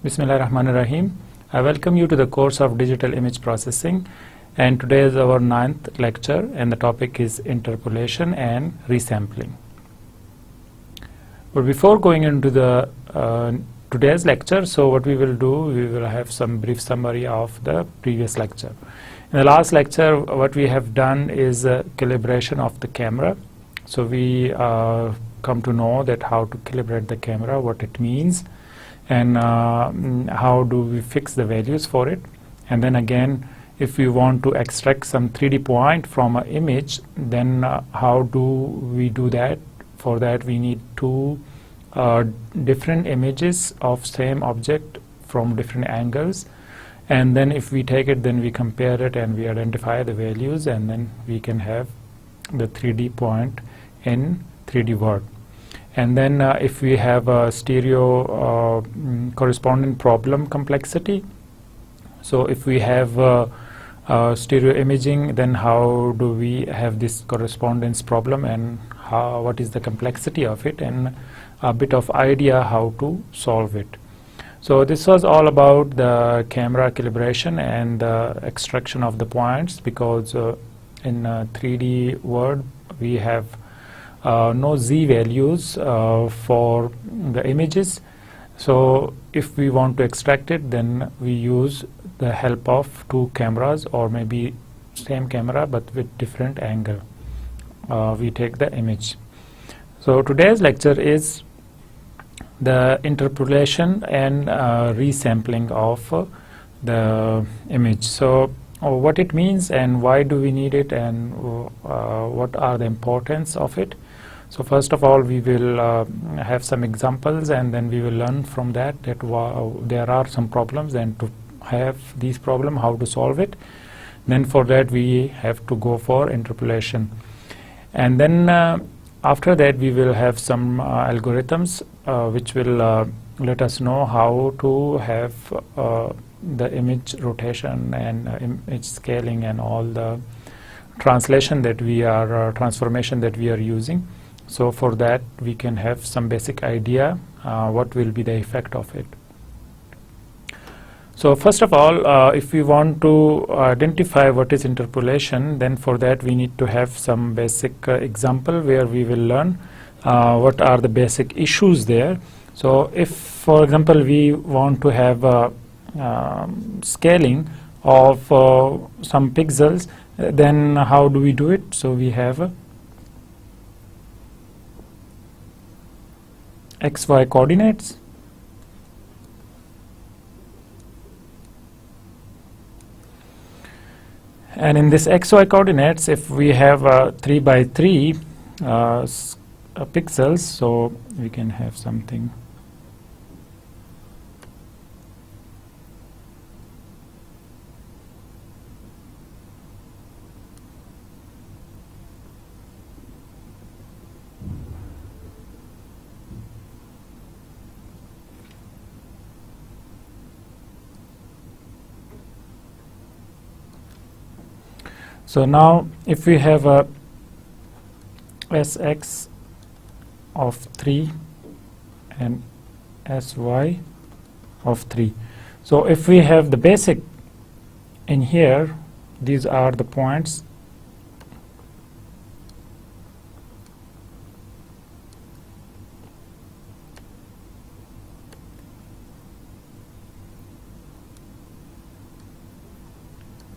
Bismillahirrahmanirrahim. I welcome you to the course of Digital Image Processing, and today is our 9th lecture, and the topic is interpolation and resampling. But before going into the today's lecture, so what we will do, we will have some brief summary of the previous lecture. In the last lecture, what we have done is calibration of the camera. So we come to know that how to calibrate the camera, what it means, and how do we fix the values for it. And then again, if we want to extract some 3D point from an image, then how do we do that? For that we need two different images of same object from different angles, and then if we take it, then we compare it and we identify the values, and then we can have the 3D point in 3D world. And then if we have a stereo corresponding problem complexity, so if we have stereo imaging, then how do we have this correspondence problem, and what is the complexity of it, and a bit of idea how to solve it. So this was all about the camera calibration and the extraction of the points, because in 3D world we have no Z values for the images. So if we want to extract it, then we use the help of two cameras, or maybe same camera but with different angle. We take the image. So today's lecture is the interpolation and resampling of the image. So what it means and why do we need it, and what are the importance of it. So first of all, we will have some examples, and then we will learn from that there are some problems, and to have these problems, how to solve it. Then for that we have to go for interpolation, and then after that we will have some algorithms which will let us know how to have the image rotation and image scaling and all the translation that we are transformation that we are using. So for that we can have some basic idea what will be the effect of it. So first of all, if we want to identify what is interpolation, then for that we need to have some basic example where we will learn what are the basic issues there. So if, for example, we want to have scaling of some pixels, then how do we do it? So we have XY coordinates, and in this XY coordinates, if we have 3 by 3 pixels, so we can have something . So now if we have a Sx of 3 and Sy of 3. So if we have the basic in here, these are the points .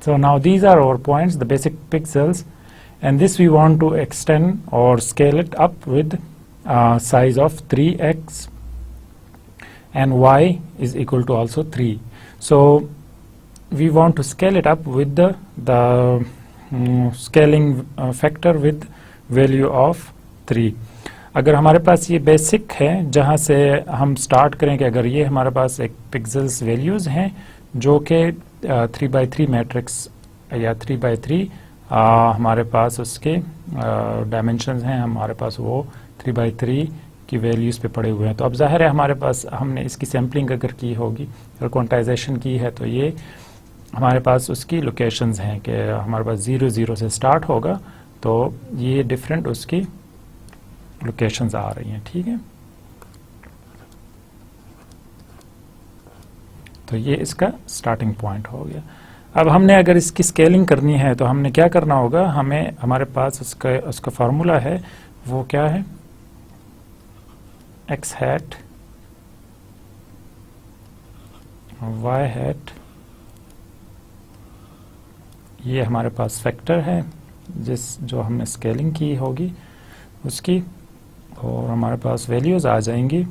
So now these are our points, the basic pixels, and this we want to extend or scale it up with size of 3x, and y is equal to also 3. So we want to scale it up with the scaling factor with value of 3. अगर हमारे पास ये basic है जहाँ से हम start करें कि अगर ये हमारे पास एक पिक्सेल्स वैल्यूज़ हैं जो कि 3 by 3 मैट्रिक्स या 3 by 3 हमारे पास उसके डायमेंशंस हैं, हमारे पास वो 3 by 3 की वैल्यूज़ पे पड़े हुए हैं. तो अब ज़ाहिर है हमारे पास हमने इसकी सैम्पलिंग अगर की होगी और क्वांटाइजेशन की है, तो ये हमारे पास उसकी लोकेशंस हैं कि हमारे पास 0 0 से स्टार्ट होगा, तो ये डिफरेंट उसकी लोकेशंस आ रही हैं. ठीक है. तो ये इसका स्टार्टिंग पॉइंट हो गया। अब हमने अगर इसकी स्केलिंग करनी है तो हमने क्या करना होगा, हमें हमारे पास उसका फार्मूला है, वो क्या है, x हैट y हैट, ये हमारे पास फैक्टर है जो हमने स्केलिंग की होगी उसकी, और हमारे पास वैल्यूज़ आ जाएंगी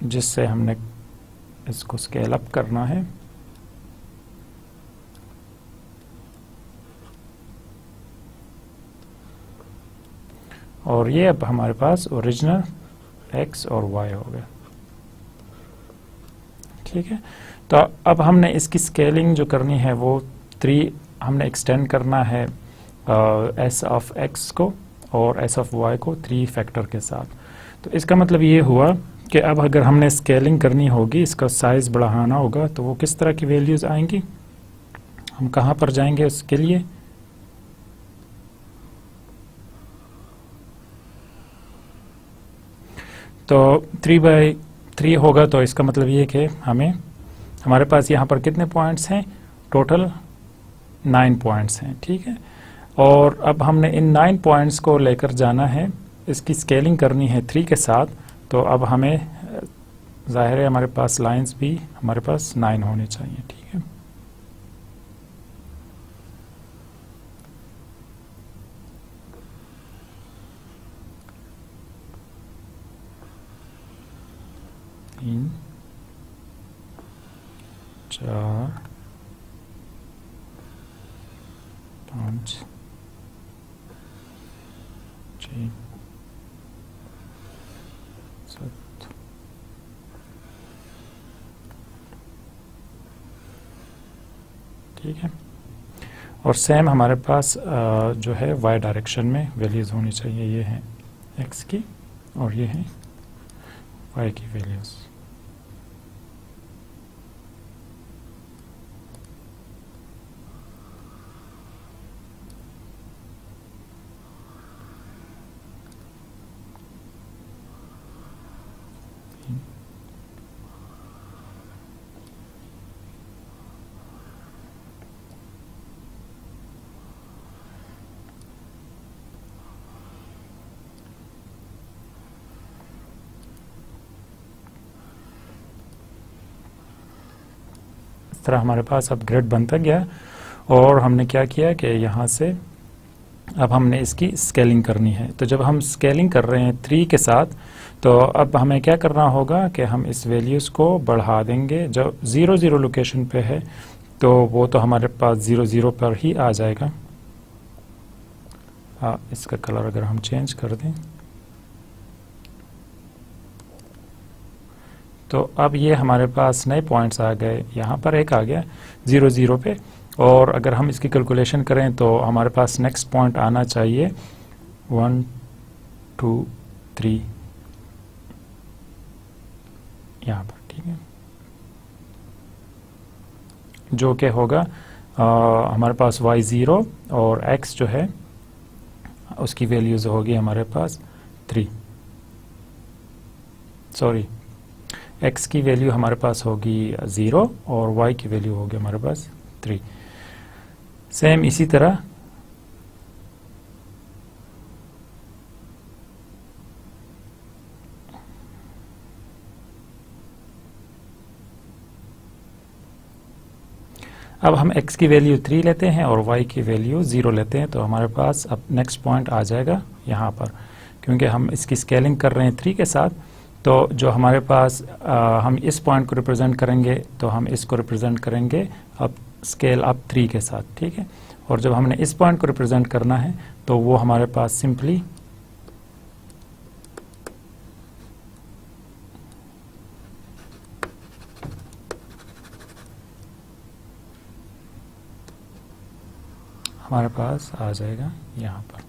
जिससे हमने इसको स्केल अप करना है। और ये अब हमारे पास ओरिजिनल x और y हो गया। ठीक है, तो अब हमने इसकी स्केलिंग जो करनी है वो 3 हमने एक्सटेंड करना है s ऑफ x को और s ऑफ y को 3 फैक्टर के साथ। तो इसका मतलब ये हुआ कि अब अगर हमने स्केलिंग करनी होगी, इसका साइज़ बढ़ाना होगा, तो वो किस तरह की वैल्यूज़ आएंगी, हम कहाँ पर जाएंगे उसके लिए, तो 3/3 होगा। तो इसका मतलब ये कि हमारे पास यहाँ पर कितने पॉइंट्स हैं, टोटल 9 पॉइंट्स हैं। ठीक है, और अब हमने इन 9 पॉइंट्स को लेकर जाना है, इसकी स्केलिंग करनी है 3 के साथ। तो अब हमें जाहिर है हमारे पास लाइंस भी हमारे पास 9 होने चाहिए। ठीक है, तीन, 4, 5, 6, 7, ठीक है। और सेम हमारे पास जो है y डायरेक्शन में वैल्यूज़ होनी चाहिए, ये हैं x की और ये हैं y की वैल्यूज़। इस तरह हमारे पास अब ग्रिड बनता गया। और हमने क्या किया कि यहाँ से अब हमने इसकी स्केलिंग करनी है। तो जब हम स्केलिंग कर रहे हैं 3 के साथ, तो अब हमें क्या करना होगा कि हम इस वैल्यूज़ को बढ़ा देंगे। जब 0 0 लोकेशन पे है तो वो तो हमारे पास 0 0 पर ही आ जाएगा। इसका कलर अगर हम चेंज कर दें तो अब ये हमारे पास नए पॉइंट्स आ गए। यहाँ पर एक आ गया 0 0 पे, और अगर हम इसकी कैलकुलेशन करें तो हमारे पास नेक्स्ट पॉइंट आना चाहिए 1 2 3 यहाँ पर। ठीक है, जो कि होगा हमारे पास y 0 और x जो है उसकी वैल्यूज़ होगी हमारे पास 3, सॉरी x की वैल्यू हमारे पास होगी 0 और y की वैल्यू होगी हमारे पास 3। सेम इसी तरह अब हम x की वैल्यू 3 लेते हैं और y की वैल्यू 0 लेते हैं, तो हमारे पास अब नेक्स्ट पॉइंट आ जाएगा यहाँ पर। क्योंकि हम इसकी स्केलिंग कर रहे हैं 3 के साथ, तो जो हमारे पास हम इस पॉइंट को रिप्रेजेंट करेंगे, तो हम इसको रिप्रेजेंट करेंगे अब स्केल अप 3 के साथ। ठीक है, और जब हमने इस पॉइंट को रिप्रेजेंट करना है तो वो हमारे पास सिंपली हमारे पास आ जाएगा यहाँ पर।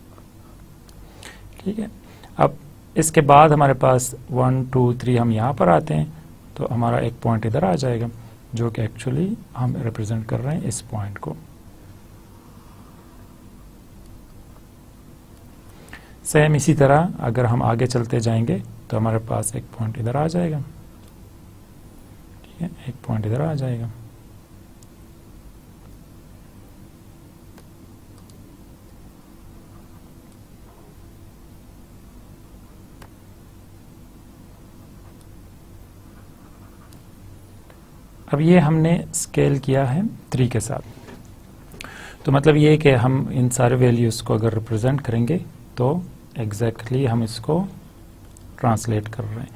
ठीक है, अब इसके बाद हमारे पास 1 2 3 हम यहाँ पर आते हैं, तो हमारा एक पॉइंट इधर आ जाएगा जो कि एक्चुअली हम रिप्रेजेंट कर रहे हैं इस पॉइंट को। सेम इसी तरह अगर हम आगे चलते जाएंगे तो हमारे पास एक पॉइंट इधर आ जाएगा। ठीक है, एक पॉइंट इधर आ जाएगा। अब ये हमने स्केल किया है 3 के साथ, तो मतलब ये कि हम इन सारे वैल्यूज़ को अगर रिप्रेजेंट करेंगे तो एग्जैक्टली हम इसको ट्रांसलेट कर रहे हैं।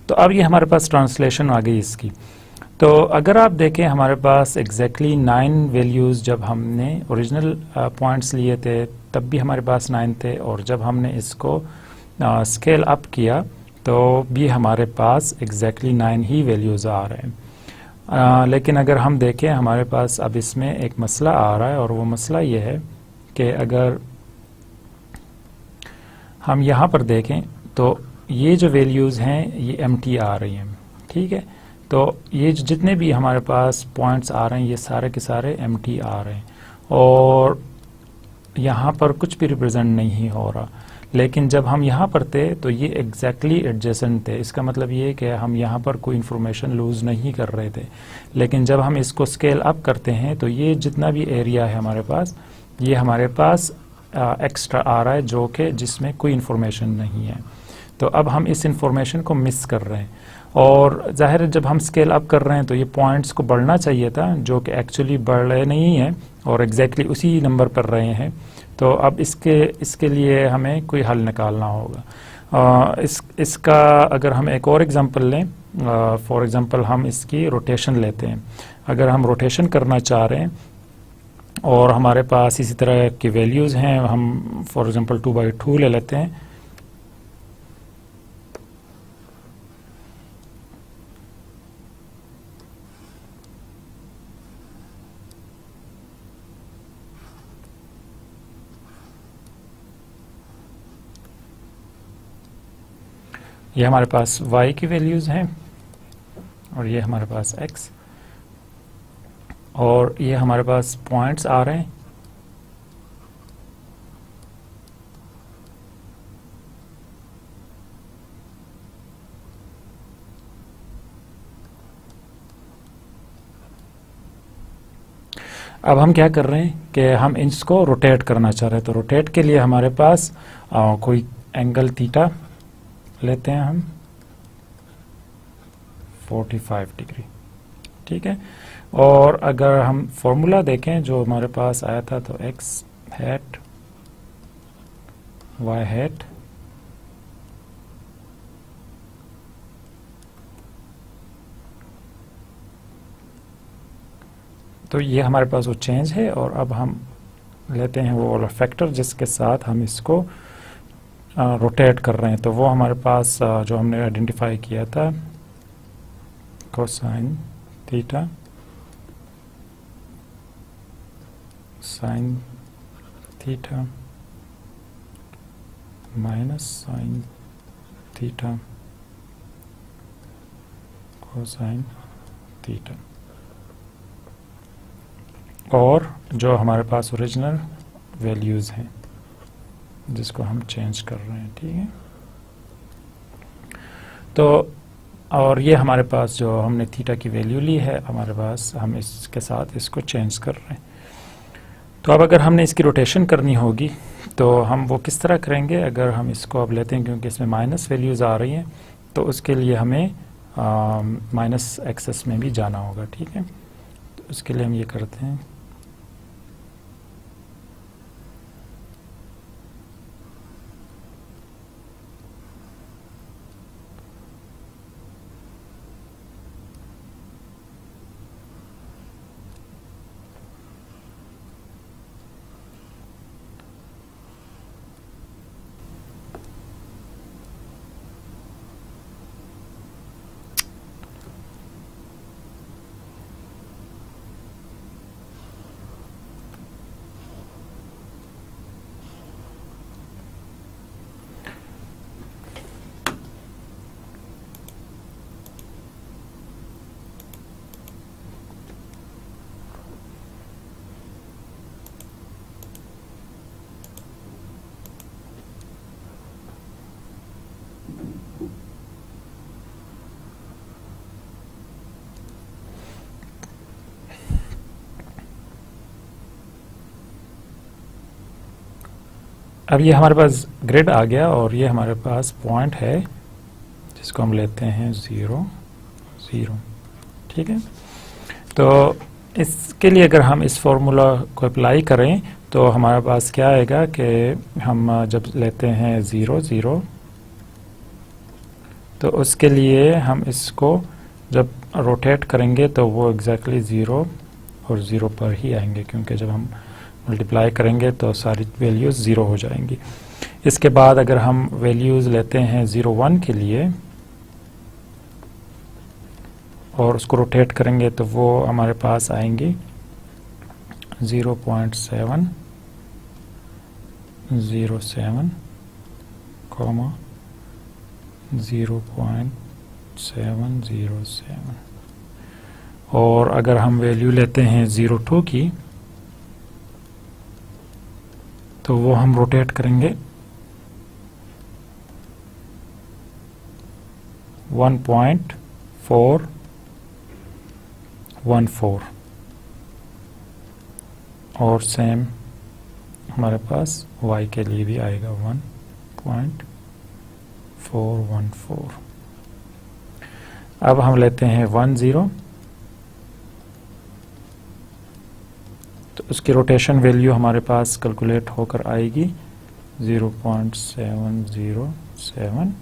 तो अब ये हमारे पास ट्रांसलेशन आ गई इसकी। तो अगर आप देखें हमारे पास एग्जैक्टली 9 वैल्यूज़ जब हमने ओरिजिनल पॉइंट्स लिए थे तब भी हमारे पास 9 थे, और जब हमने इसको स्केल अप किया तो भी हमारे पास एग्जैक्टली 9 ही वैल्यूज़ आ रहे हैं। लेकिन अगर हम देखें हमारे पास अब इसमें एक मसला आ रहा है, और वो मसला ये है कि अगर हम यहाँ पर देखें तो ये जो वैल्यूज़ हैं ये एम्प्टी आ रही हैं, ठीक है। तो ये जितने भी हमारे पास पॉइंट्स आ रहे हैं ये सारे के सारे एम्प्टी आ रहे हैं, और यहाँ पर कुछ भी रिप्रेजेंट नहीं हो रहा। लेकिन जब हम यहाँ पर थे तो ये एग्जैक्टली एडजेसेंट थे, इसका मतलब ये कि हम यहाँ पर कोई इन्फॉर्मेशन लूज़ नहीं कर रहे थे। लेकिन जब हम इसको स्केल अप करते हैं तो ये जितना भी एरिया है हमारे पास, ये हमारे पास एक्स्ट्रा आ रहा है जो कि जिसमें कोई इन्फॉर्मेशन नहीं है। तो अब हम इस इन्फॉर्मेशन को मिस कर रहे हैं, और ज़ाहिर है जब हम स्केल अप कर रहे हैं तो ये पॉइंट्स को बढ़ना चाहिए था जो कि एक्चुअली बढ़ रहे नहीं हैं और एग्जैक्टली उसी नंबर पर रहे हैं। तो अब इसके लिए हमें कोई हल निकालना होगा। इसका अगर हम एक और एग्जांपल लें, फॉर एग्जांपल हम इसकी रोटेशन लेते हैं। अगर हम रोटेशन करना चाह रहे हैं और हमारे पास इसी तरह की वैल्यूज़ हैं, हम फॉर एग्जांपल 2/2 ले लेते हैं। ये हमारे पास y की वैल्यूज़ हैं और ये हमारे पास x, और ये हमारे पास पॉइंट्स आ रहे हैं। अब हम क्या कर रहे हैं कि हम इसको रोटेट करना चाह रहे हैं। तो रोटेट के लिए हमारे पास कोई एंगल थीटा लेते हैं हम 45 डिग्री, ठीक है। और अगर हम फॉर्मूला देखें जो हमारे पास आया था, तो x हैट y हैट तो ये हमारे पास वो चेंज है, और अब हम लेते हैं वो वाला फैक्टर जिसके साथ हम इसको रोटेट कर रहे हैं। तो वो हमारे पास जो हमने आइडेंटिफाई किया था cosine theta sine theta minus sine theta cosine theta, और जो हमारे पास ओरिजिनल वैल्यूज़ हैं जिसको हम चेंज कर रहे हैं, ठीक है। तो और ये हमारे पास जो हमने थीटा की वैल्यू ली है हमारे पास, हम इसके साथ इसको चेंज कर रहे हैं। तो अब अगर हमने इसकी रोटेशन करनी होगी तो हम वो किस तरह करेंगे। अगर हम इसको अब लेते हैं, क्योंकि इसमें माइनस वैल्यूज़ आ रही हैं, तो उसके लिए हमें माइनस एक्सेस में भी जाना होगा, ठीक है। तो उसके लिए हम ये करते हैं, अब ये हमारे पास ग्रिड आ गया और ये हमारे पास पॉइंट है जिसको हम लेते हैं 0 0। ठीक है, तो इसके लिए अगर हम इस फॉर्मूला को अप्लाई करें तो हमारे पास क्या आएगा कि हम जब लेते हैं 0 0 तो उसके लिए हम इसको जब रोटेट करेंगे तो वो एग्जैक्टली 0 और 0 पर ही आएंगे, क्योंकि जब हम मल्टीप्लाई करेंगे तो सारी वैल्यूज़ 0 हो जाएंगी। इसके बाद अगर हम वैल्यूज़ लेते हैं 0 1 के लिए और उसको रोटेट करेंगे तो वो हमारे पास आएंगी 0.7 07, 0.707। और अगर हम वैल्यू लेते हैं 02 की तो वो हम रोटेट करेंगे 1.414 और सेम हमारे पास y के लिए भी आएगा 1.414। अब हम लेते हैं 1 0 तो उसकी रोटेशन वैल्यू हमारे पास कैलकुलेट होकर आएगी 0.707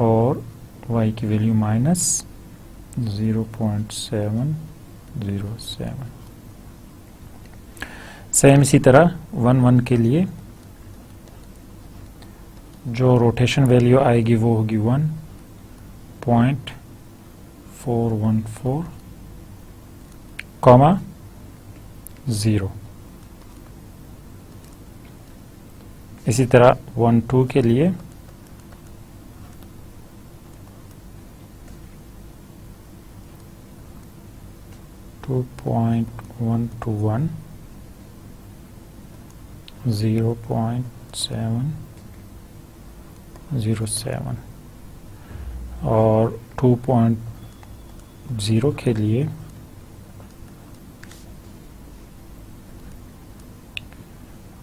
और y की वैल्यू माइनस 0.707। सेम इसी तरह 1 1 के लिए जो रोटेशन वैल्यू आएगी वो होगी 1.414 कॉमा 0। इसी तरह 1 2 के लिए 2.121 0.707 और 2.0 के लिए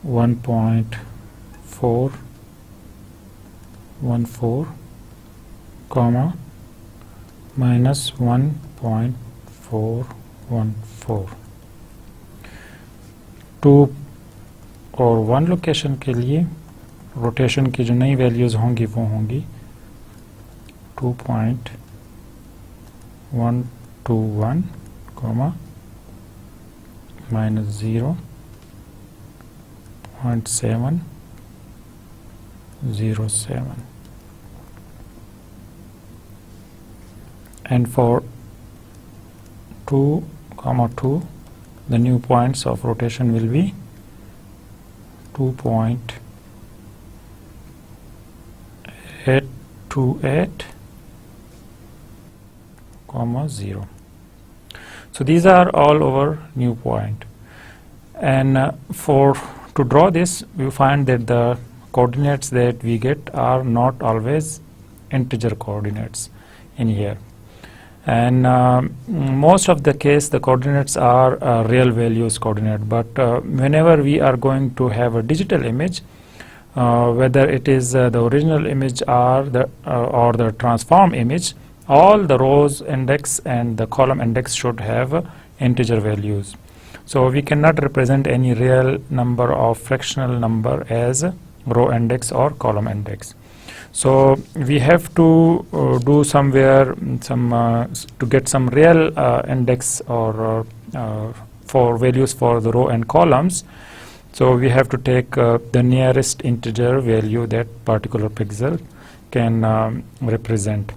1.414 कॉमा माइनस 1.414। 2 और 1 लोकेशन के लिए रोटेशन की जो नई वैल्यूज़ होंगी वो होंगी 2.121 comma minus 0.707 and for 2, 2 the new points of rotation will be 2.828 comma 0. So these are all our new point, and to draw this we find that the coordinates that we get are not always integer coordinates in here, and most of the case the coordinates are real values coordinate, but whenever we are going to have a digital image, whether it is the original image or the transform image, all the rows index and the column index should have integer values. So we cannot represent any real number or fractional number as row index or column index. So we have to do somewhere to get some real index or for values for the row and columns. So we have to take the nearest integer value that particular pixel can represent.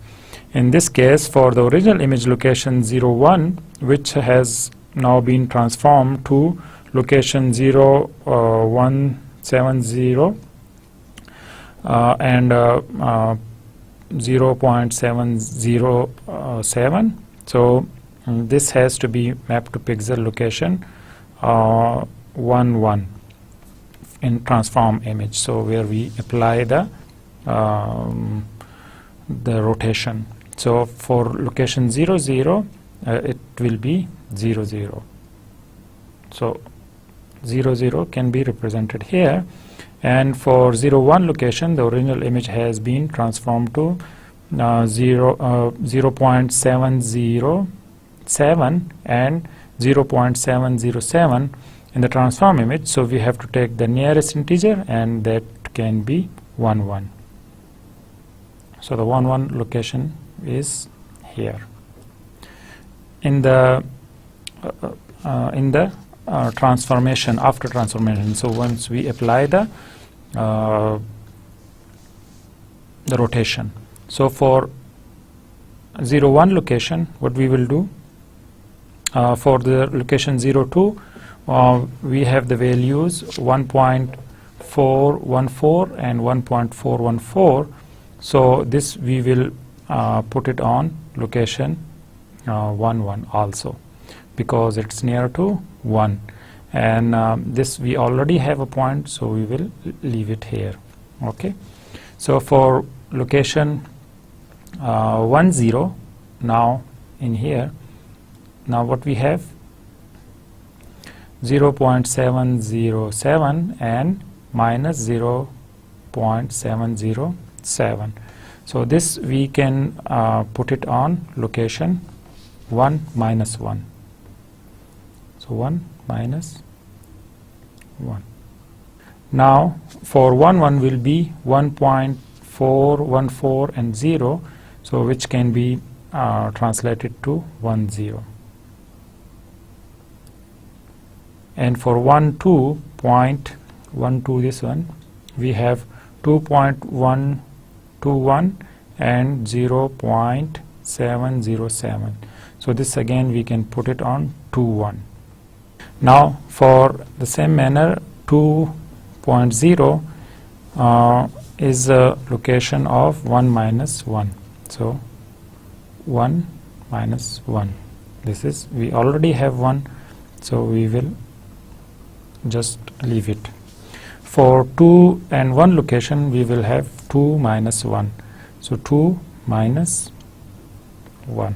In this case, for the original image location 01, which has now been transformed to location 0170 and 0.707. So this has to be mapped to pixel location 11 in transform image. So where we apply the rotation. So for location 00, it will be 00. So 0 0 can be represented here, and for 0 1 location the original image has been transformed to 0.707 and 0.707 in the transform image. So we have to take the nearest integer, and that can be 1 1. So the 1 1 location is here in the transformation, after transformation. So once we apply the rotation, so for 0 1 location, what we will do, for the location 0 2, we have the values 1.414 and 1.414. So this we will put it on location 1 1 also, because it's near to 1, and this we already have a point, so we will leave it here. Okay, so for location 1 0, now in here, now what we have 0.707 and minus 0.707. So this we can put it on location 1 minus 1. So 1 minus 1. Now for 1 1 will be 1.414 and 0, so which can be translated to 1 0. And for 1 2 this one, we have 2.121 and 0.707. So this again we can put it on 2 1. Now for the same manner, 2.0 is a location of 1 minus 1. So 1 minus 1. This is, we already have 1, so we will just leave it. For 2 and 1 location, we will have 2 minus 1. So 2 minus 1.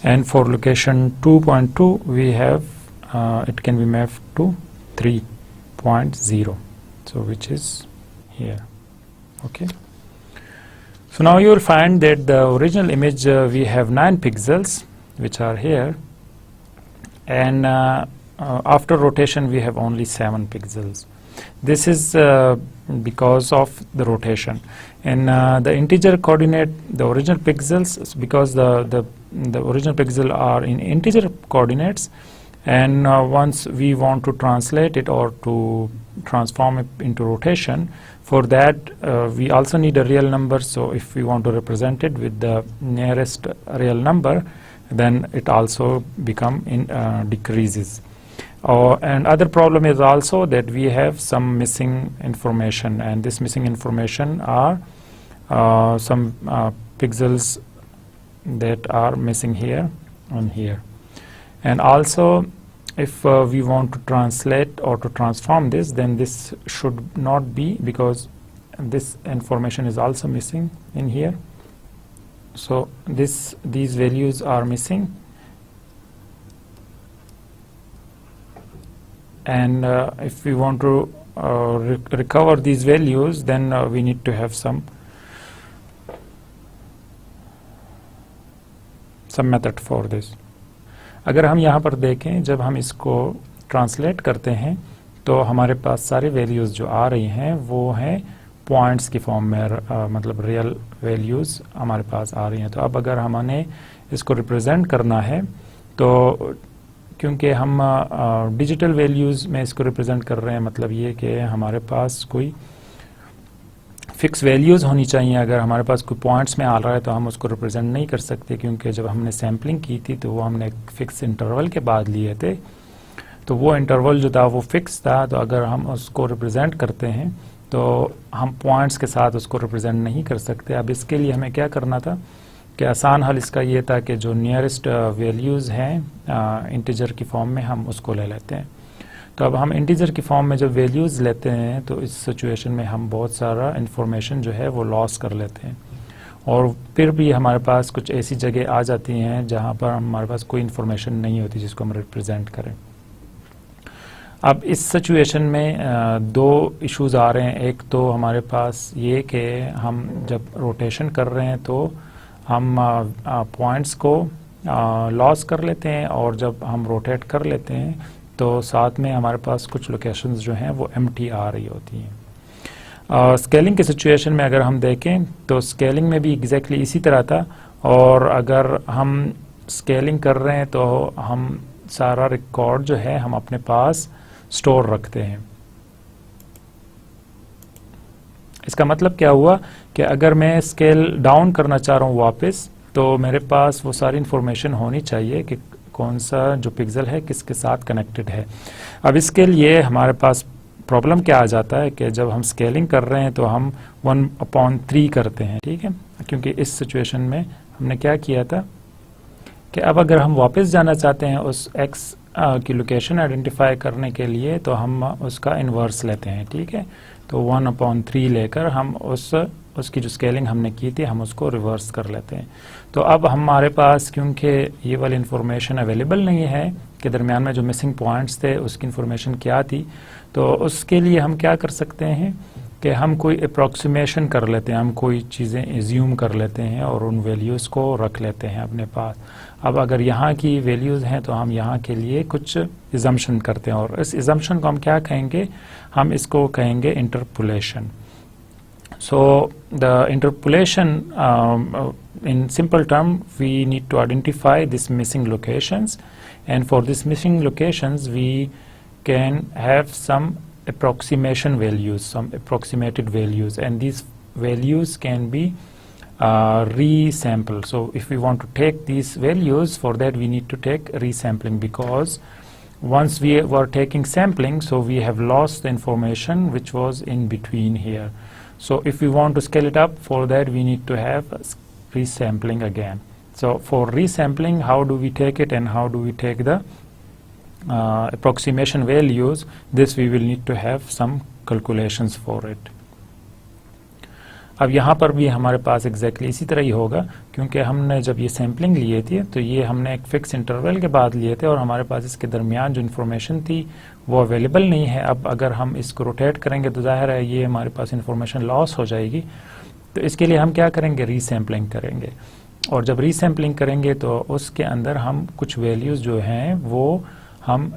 And for location 2.2, we have it can be mapped to 3.0, so which is here. Okay. So now you will find that the original image we have 9 pixels which are here, and after rotation we have only 7 pixels. This is because of the rotation. And the integer coordinate, the original pixels, because the original pixels are in integer coordinates, and once we want to translate it or to transform it into rotation, for that we also need a real number. So if we want to represent it with the nearest real number, then it also decreases. And other problem is also that we have some missing information, and this missing information are some pixels that are missing here and here. And also if we want to translate or to transform this, then this should not be, because this information is also missing in here. So these values are missing, and if we want to recover these values, then we need to have some method for this. अगर हम यहाँ पर देखें, जब हम इसको translate करते हैं तो हमारे पास सारे वैल्यूज़ जो आ रही हैं वो हैं पॉइंट्स की फॉर्म में, मतलब रियल वैल्यूज़ हमारे पास आ रही हैं. तो अब अगर हमने इसको रिप्रेजेंट करना है, तो क्योंकि हम डिजिटल वैल्यूज़ में इसको रिप्रेजेंट कर रहे हैं, मतलब ये कि हमारे पास कोई फिक्स वैल्यूज़ होनी चाहिए. अगर हमारे पास कोई पॉइंट्स में आ रहा है तो हम उसको रिप्रेजेंट नहीं कर सकते, क्योंकि जब हमने सैम्पलिंग की थी तो वो हमने एक फिक्स इंटरवल के बाद लिए थे, तो वो इंटरवल जो था वो फिक्स था. तो अगर हम उसको रिप्रेजेंट करते हैं तो हम पॉइंट्स के साथ उसको रिप्रेजेंट नहीं कर सकते. अब इसके लिए हमें क्या करना था कि आसान हल इसका ये था कि जो नियरेस्ट वैल्यूज़ हैं इंटीजर की फॉर्म में, हम उसको ले लेते हैं. तो अब हम इंटीजर की फॉर्म में जब वैल्यूज़ लेते हैं तो इस सिचुएशन में हम बहुत सारा इन्फॉर्मेशन जो है वो लॉस कर लेते हैं, और फिर भी हमारे पास कुछ ऐसी जगह आ जाती हैं जहाँ पर हमारे पास कोई इन्फॉर्मेशन नहीं होती जिसको हम रिप्रेजेंट करें. अब इस सिचुएशन में दो इश्यूज आ रहे हैं। एक तो हमारे पास ये कि हम जब रोटेशन कर रहे हैं तो हम पॉइंट्स को लॉस कर लेते हैं, और जब हम रोटेट कर लेते हैं तो साथ में हमारे पास कुछ लोकेशंस जो हैं वो एम्प्टी आ रही होती हैं। स्केलिंग की सिचुएशन में अगर हम देखें तो स्केलिंग में भी एग्जैक्टली इसी तरह था, और अगर हम स्केलिंग कर रहे हैं तो हम सारा रिकॉर्ड जो है हम अपने पास स्टोर रखते हैं। इसका मतलब क्या हुआ कि अगर मैं स्केल डाउन करना चाह रहा हूँ वापस, तो मेरे पास वो सारी इंफॉर्मेशन होनी चाहिए कि कौन सा जो पिक्सल है किसके साथ कनेक्टेड है। अब इसके लिए हमारे पास प्रॉब्लम क्या आ जाता है कि जब हम स्केलिंग कर रहे हैं तो हम 1/3 करते हैं, ठीक है, क्योंकि इस सिचुएशन में हमने क्या किया था कि अब अगर हम वापस जाना चाहते हैं उस x की लोकेशन आइडेंटिफाई करने के लिए, तो हम उसका इन्वर्स लेते हैं, ठीक है। तो 1/3 लेकर हम उसकी जो स्केलिंग हमने की थी हम उसको रिवर्स कर लेते हैं। तो अब हमारे पास क्योंकि ये वाली इंफॉर्मेशन अवेलेबल नहीं है कि दरमियान में जो मिसिंग पॉइंट्स थे उसकी इंफॉर्मेशन क्या थी, तो उसके लिए हम क्या कर सकते हैं कि हम कोई अप्रॉक्सीमेशन कर लेते हैं, हम कोई चीज़ें एज्यूम कर लेते हैं और उन वैल्यूज़ को रख लेते हैं अपने पास। अब अगर यहाँ की वैल्यूज़ हैं तो हम यहाँ के लिए कुछ इजम्पशन करते हैं, और इस इजम्पशन को हम क्या कहेंगे, हम इसको कहेंगे interpolation. So the interpolation, in simple term, we need to identify these missing locations, and for these missing locations we can have some approximation values, some approximated values, and these values can be resampled. So if we want to take these values, for that we need to take resampling, because once we were taking sampling, so we have lost the information which was in between here. So if we want to scale it up, for that we need to have resampling again. So for resampling, how do we take it and how do we take the approximation values? This we will need to have some calculations for it. अब यहाँ पर भी हमारे पास exactly इसी तरह ही होगा, क्योंकि हमने जब ये सैम्पलिंग लिए थी तो ये हमने एक फिक्स इंटरवल के बाद लिए थे और हमारे पास इसके दरमियान जो इन्फॉर्मेशन थी वो अवेलेबल नहीं है। अब अगर हम इसको रोटेट करेंगे तो जाहिर है ये हमारे पास इन्फॉर्मेशन लॉस हो जाएगी। तो इसके लिए हम क्या करेंगे, रीसैम्पलिंग करेंगे, और जब रीसैम्पलिंग करेंगे तो उसके अंदर हम कुछ वैल्यूज़ जो हैं वो हम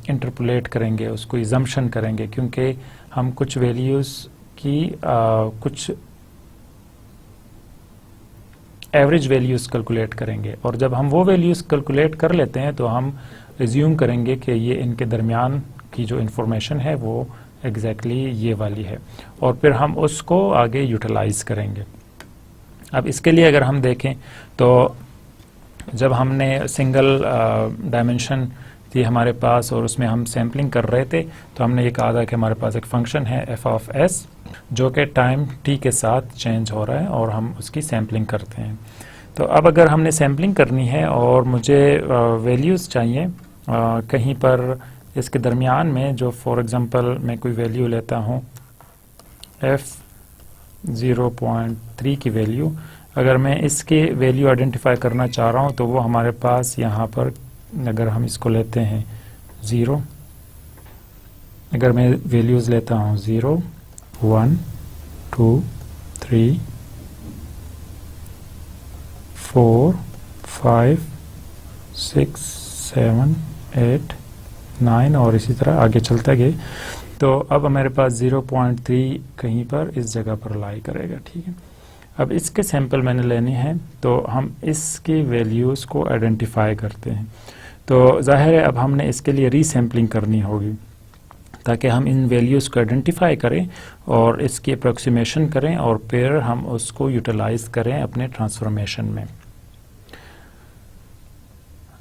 इंटरपोलेट करेंगे, उसको इजम्पशन करेंगे, क्योंकि हम कुछ वैल्यूज़ की कुछ एवरेज वैल्यूज़ कैलकुलेट करेंगे, और जब हम वो वैल्यूज़ कैलकुलेट कर लेते हैं तो हम रिज्यूम करेंगे कि ये इनके दरमियान की जो इन्फॉर्मेशन है वो एग्जैक्टली ये वाली है, और फिर हम उसको आगे यूटिलाइज़ करेंगे। अब इसके लिए अगर हम देखें तो जब हमने सिंगल डायमेंशन थी हमारे पास और उसमें हम सैम्पलिंग कर रहे थे, तो हमने ये कहा था कि हमारे पास एक फंक्शन है f(s) जो कि टाइम t के साथ चेंज हो रहा है और हम उसकी सैम्पलिंग करते हैं। तो अब अगर हमने सैम्पलिंग करनी है और मुझे वैल्यूज़ चाहिए कहीं पर इसके दरमियान में, जो फॉर एग्ज़ाम्पल मैं कोई वैल्यू लेता हूँ f0.3 की वैल्यू, अगर मैं इसकी वैल्यू आइडेंटिफाई करना चाह रहा हूँ तो वो हमारे पास यहाँ पर, अगर हम इसको लेते हैं 0, अगर मैं वैल्यूज़ लेता हूँ 0, 1, 2, 3, 4, 5, 6, 7, 8, 9 और इसी तरह आगे चलता गए, तो अब मेरे पास 0.3 कहीं पर इस जगह पर लाई करेगा, ठीक है। अब इसके सैंपल मैंने लेने हैं तो हम इसकी वैल्यूज़ को आइडेंटिफाई करते हैं। तो जाहिर है अब हमने इसके लिए रीसैम्पलिंग करनी होगी ताकि हम इन वैल्यूज़ को आइडेंटिफाई करें और इसकी अप्रॉक्सीमेशन करें और फिर हम उसको यूटिलाइज़ करें अपने ट्रांसफॉर्मेशन में।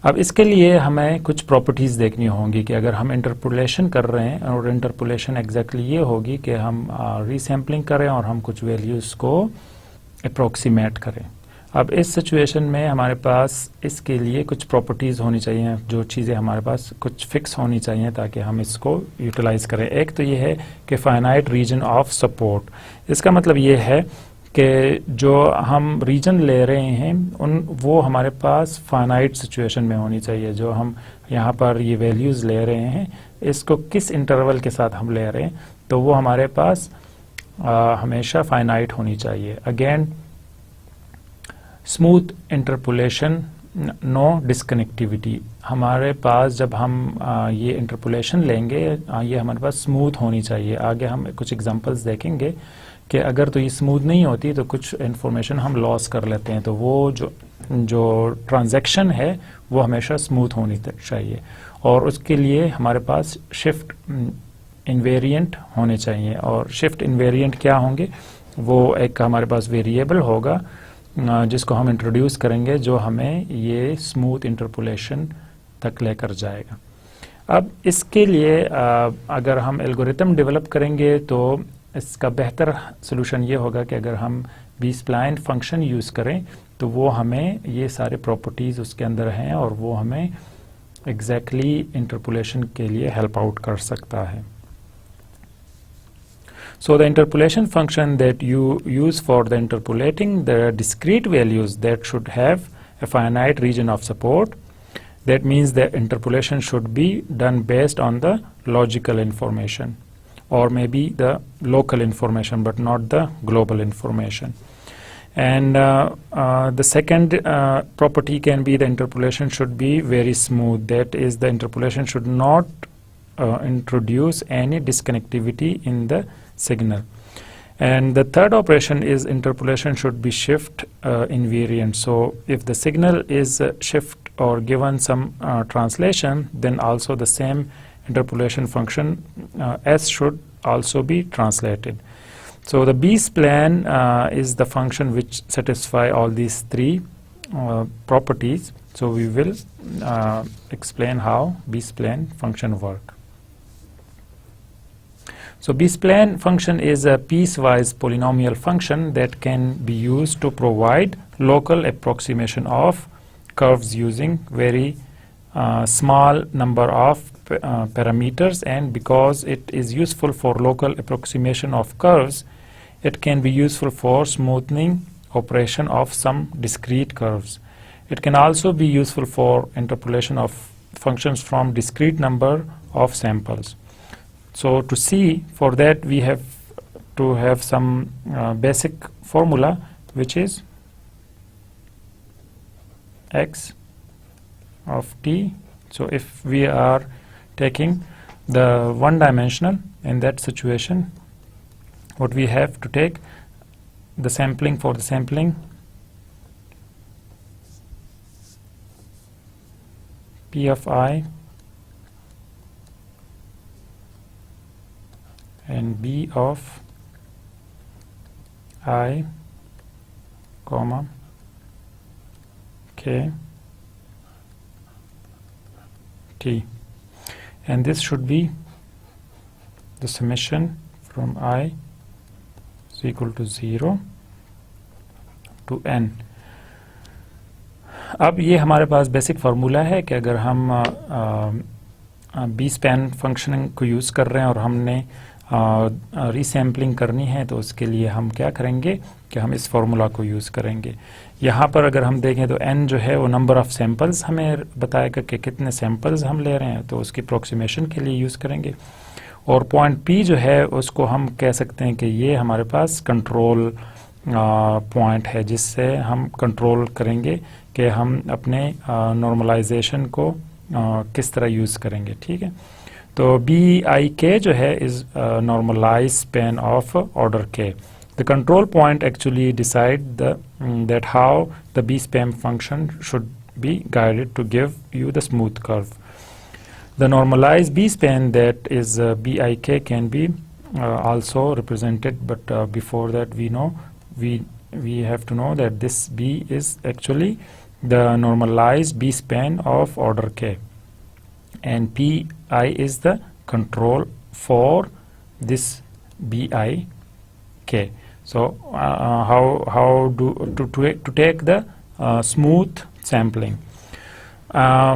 अब इसके लिए हमें कुछ प्रॉपर्टीज़ देखनी होंगी कि अगर हम इंटरपोलेशन कर रहे हैं, और इंटरपोलेशन एग्जैक्टली ये होगी कि हम रीसैम्पलिंग करें और हम कुछ वैल्यूज़ को अप्रॉक्सीमेट करें। अब इस सिचुएशन में हमारे पास इसके लिए कुछ प्रॉपर्टीज़ होनी चाहिए, जो चीज़ें हमारे पास कुछ फिक्स होनी चाहिए ताकि हम इसको यूटिलाइज़ करें। एक तो ये है कि फाइनाइट रीजन ऑफ सपोर्ट। इसका मतलब ये है कि जो हम रीजन ले रहे हैं वो हमारे पास फाइनाइट सिचुएशन में होनी चाहिए। जो हम यहाँ पर ये वैल्यूज़ ले रहे हैं इसको किस इंटरवल के साथ हम ले रहे हैं, तो वो हमारे पास हमेशा फाइनाइट होनी चाहिए। Again smooth interpolation, no disconnectivity. हमारे पास जब हम ये इंटरपोलेशन लेंगे ये हमारे पास स्मूथ होनी चाहिए। आगे हम कुछ एग्जांपल्स देखेंगे कि अगर तो ये स्मूथ नहीं होती तो कुछ इंफॉर्मेशन हम लॉस कर लेते हैं, तो वो जो ट्रांजैक्शन है वो हमेशा स्मूथ होनी चाहिए। और उसके लिए हमारे पास शिफ्ट इनवेरिएंट होने चाहिए। और शिफ्ट इनवेरिएंट क्या होंगे, वो एक हमारे पास वेरिएबल होगा जिसको हम इंट्रोड्यूस करेंगे, जो हमें ये स्मूथ इंटरपोलेशन तक लेकर जाएगा। अब इसके लिए अगर हम एल्गोरिथम डेवलप करेंगे तो इसका बेहतर सोल्यूशन ये होगा कि अगर हम बी स्प्लाइन फंक्शन यूज़ करें तो वो हमें ये सारे प्रॉपर्टीज़ उसके अंदर हैं और वो हमें एग्जैक्टली इंटरपोलेशन के लिए हेल्प आउट कर सकता है। So the interpolation function that you use for the interpolating the discrete values that should have a finite region of support. That means the interpolation should be done based on the logical information or maybe the local information but not the global information. And the second property can be the interpolation should be very smooth. That is, the interpolation should not introduce any disconnectivity in the signal. And the third operation is interpolation should be shift invariant. So if the signal is shift or given some translation, then also the same interpolation function S should also be translated. So the B-splan is the function which satisfy all these three properties. So we will explain how B-splan function work. So B-splan function is a piecewise polynomial function that can be used to provide local approximation of curves using very small number of parameters, and because it is useful for local approximation of curves, it can be useful for smoothing operation of some discrete curves. It can also be useful for interpolation of functions from discrete number of samples. So to see, for that we have to have some basic formula, which is x of t. So if we are taking the one-dimensional, in that situation what we have to take the sampling for the sampling p of I and b of I comma k t, and this should be the summation from I is equal to 0 to n. अब ये हमारे पास basic formula है कि अगर हम B span function को use कर रहे हैं और हमने रीसैम्पलिंग करनी है, तो उसके लिए हम क्या करेंगे कि हम इस फार्मूला को यूज़ करेंगे। यहाँ पर अगर हम देखें तो n जो है वो नंबर ऑफ़ सैम्पल्स हमें बताएगा कि कितने सैम्पल्स हम ले रहे हैं, तो उसकी अप्रोक्सीमेशन के लिए यूज़ करेंगे। और पॉइंट p जो है उसको हम कह सकते हैं कि ये हमारे पास कंट्रोल पॉइंट है, जिससे हम कंट्रोल करेंगे कि हम अपने नॉर्मलाइजेशन को किस तरह यूज़ करेंगे। ठीक है, तो बी आई के जो है is normalise span of order के। The control point actually decide that how the B-span function should be guided to give you the smooth curve. The normalized B-span, that is BIK, can be also represented, but before that we have to know that this B is actually the normalized B-span of order K, and PI is the control for this BIK. So how to take the smooth sampling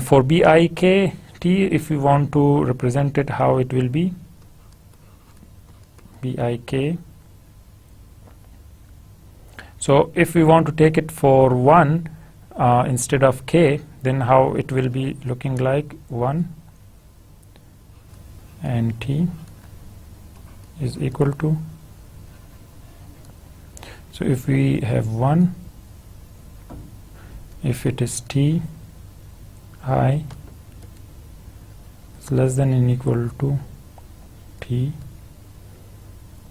for BIK T, if we want to represent it, how it will be BIK. So if we want to take it for 1 instead of K, then how it will be looking like 1 and t is equal to, so if we have 1, if it is t I is less than or equal to t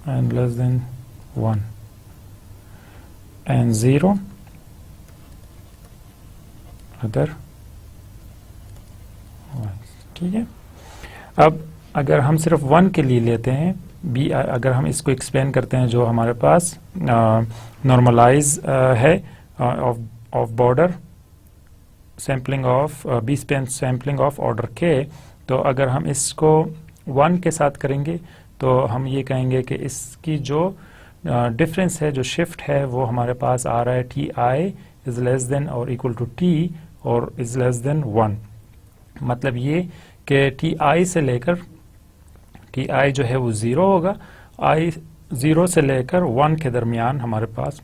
and less than 1 and 0 other, ठीक है। अब अगर हम सिर्फ 1 के लिए लेते हैं बी, अगर हम इसको एक्सप्लेन करते हैं जो हमारे पास नॉर्मलाइज है of border sampling of B span sampling of order के, तो अगर हम इसको 1 के साथ करेंगे तो हम ये कहेंगे कि इसकी जो डिफरेंस है, जो शिफ्ट है, वो हमारे पास आ रहा है T I is less than और इक्वल टू टी और इज़ लेस देन 1। मतलब ये कि टी आई से लेकर, टी आई जो है वो 0 होगा, आई 0 से लेकर 1 के दरमियान हमारे पास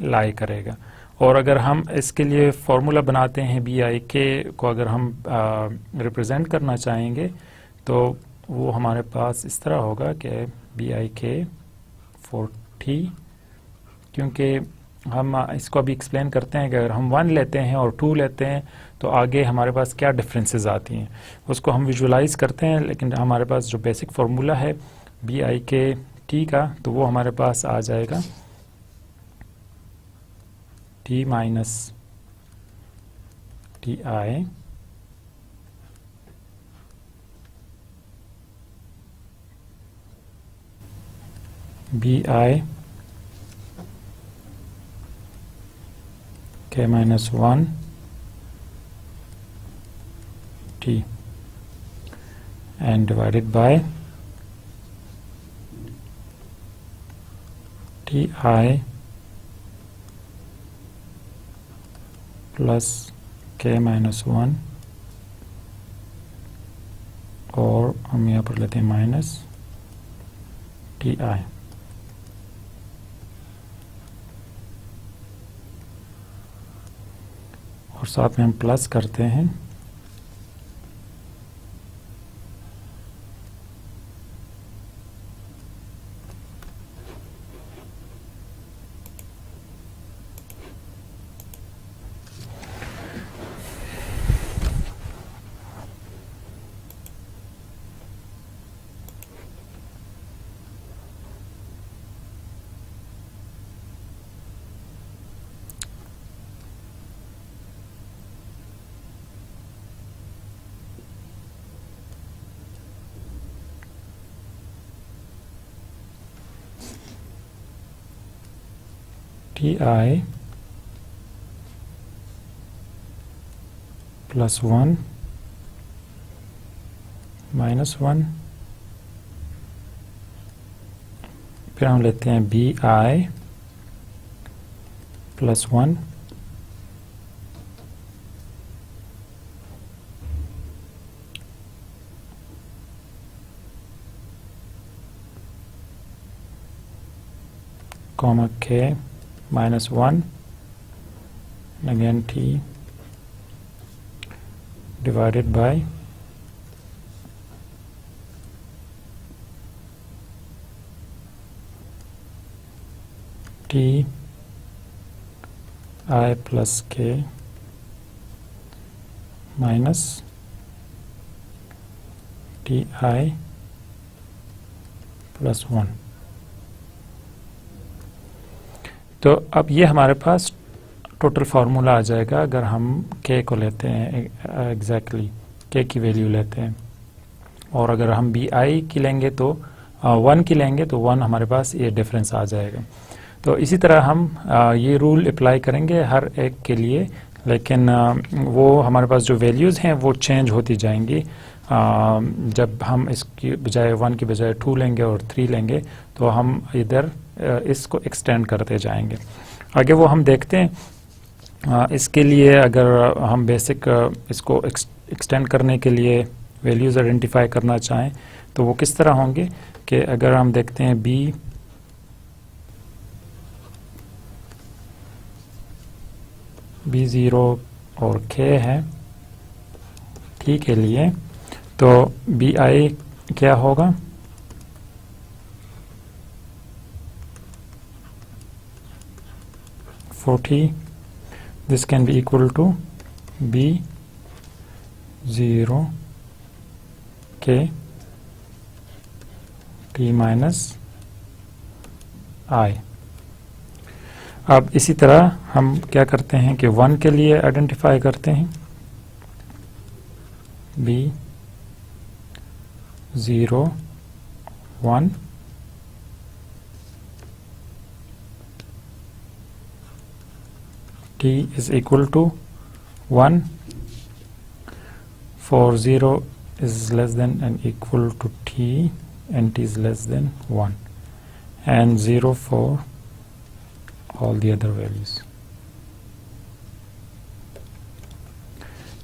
लाई करेगा। और अगर हम इसके लिए फॉर्मूला बनाते हैं बी आई के को, अगर हम रिप्रेजेंट करना चाहेंगे तो वो हमारे पास इस तरह होगा कि बी आई के फॉर टी, क्योंकि हम इसको अभी एक्सप्लेन करते हैं कि अगर हम 1 लेते हैं और 2 लेते हैं तो आगे हमारे पास क्या डिफरेंसेस आती हैं उसको हम विजुलाइज करते हैं। लेकिन हमारे पास जो बेसिक फार्मूला है बी आई के टी का, तो वो हमारे पास आ जाएगा T minus T I B I k minus 1 t and divided by ti plus k minus 1, और हम यहाँ पर लेते हैं माइनस टी आई। और साथ में हम प्लस करते हैं टी आई प्लस 1 माइनस 1, फिर हम लेते हैं B I plus 1 comma k minus 1 and again t divided by t I plus k minus t I plus 1। तो अब ये हमारे पास टोटल फार्मूला आ जाएगा अगर हम k को लेते हैं, एग्जैक्टली k की वैल्यू लेते हैं, और अगर हम बी आई की लेंगे तो 1 की लेंगे तो 1 हमारे पास ये डिफरेंस आ जाएगा। तो इसी तरह हम ये रूल अप्लाई करेंगे हर एक के लिए, लेकिन वो हमारे पास जो वैल्यूज़ हैं वो चेंज होती जाएंगी। जब हम इसकी बजाय 1 की बजाय 2 लेंगे और 3 लेंगे तो हम इधर इसको एक्सटेंड करते जाएंगे। आगे वो हम देखते हैं। इसके लिए अगर हम बेसिक इसको एक्सटेंड करने के लिए वैल्यूज़ आइडेंटिफाई करना चाहें तो वो किस तरह होंगे कि अगर हम देखते हैं B0 और K है T के लिए, तो BI क्या होगा, this can be equal to b 0 k t minus I। अब इसी तरह हम क्या करते हैं कि 1 के लिए आइडेंटिफाई करते हैं, b 0 1 t is equal to 1 for 0 is less than and equal to t and t is less than 1 and 0 for all the other values।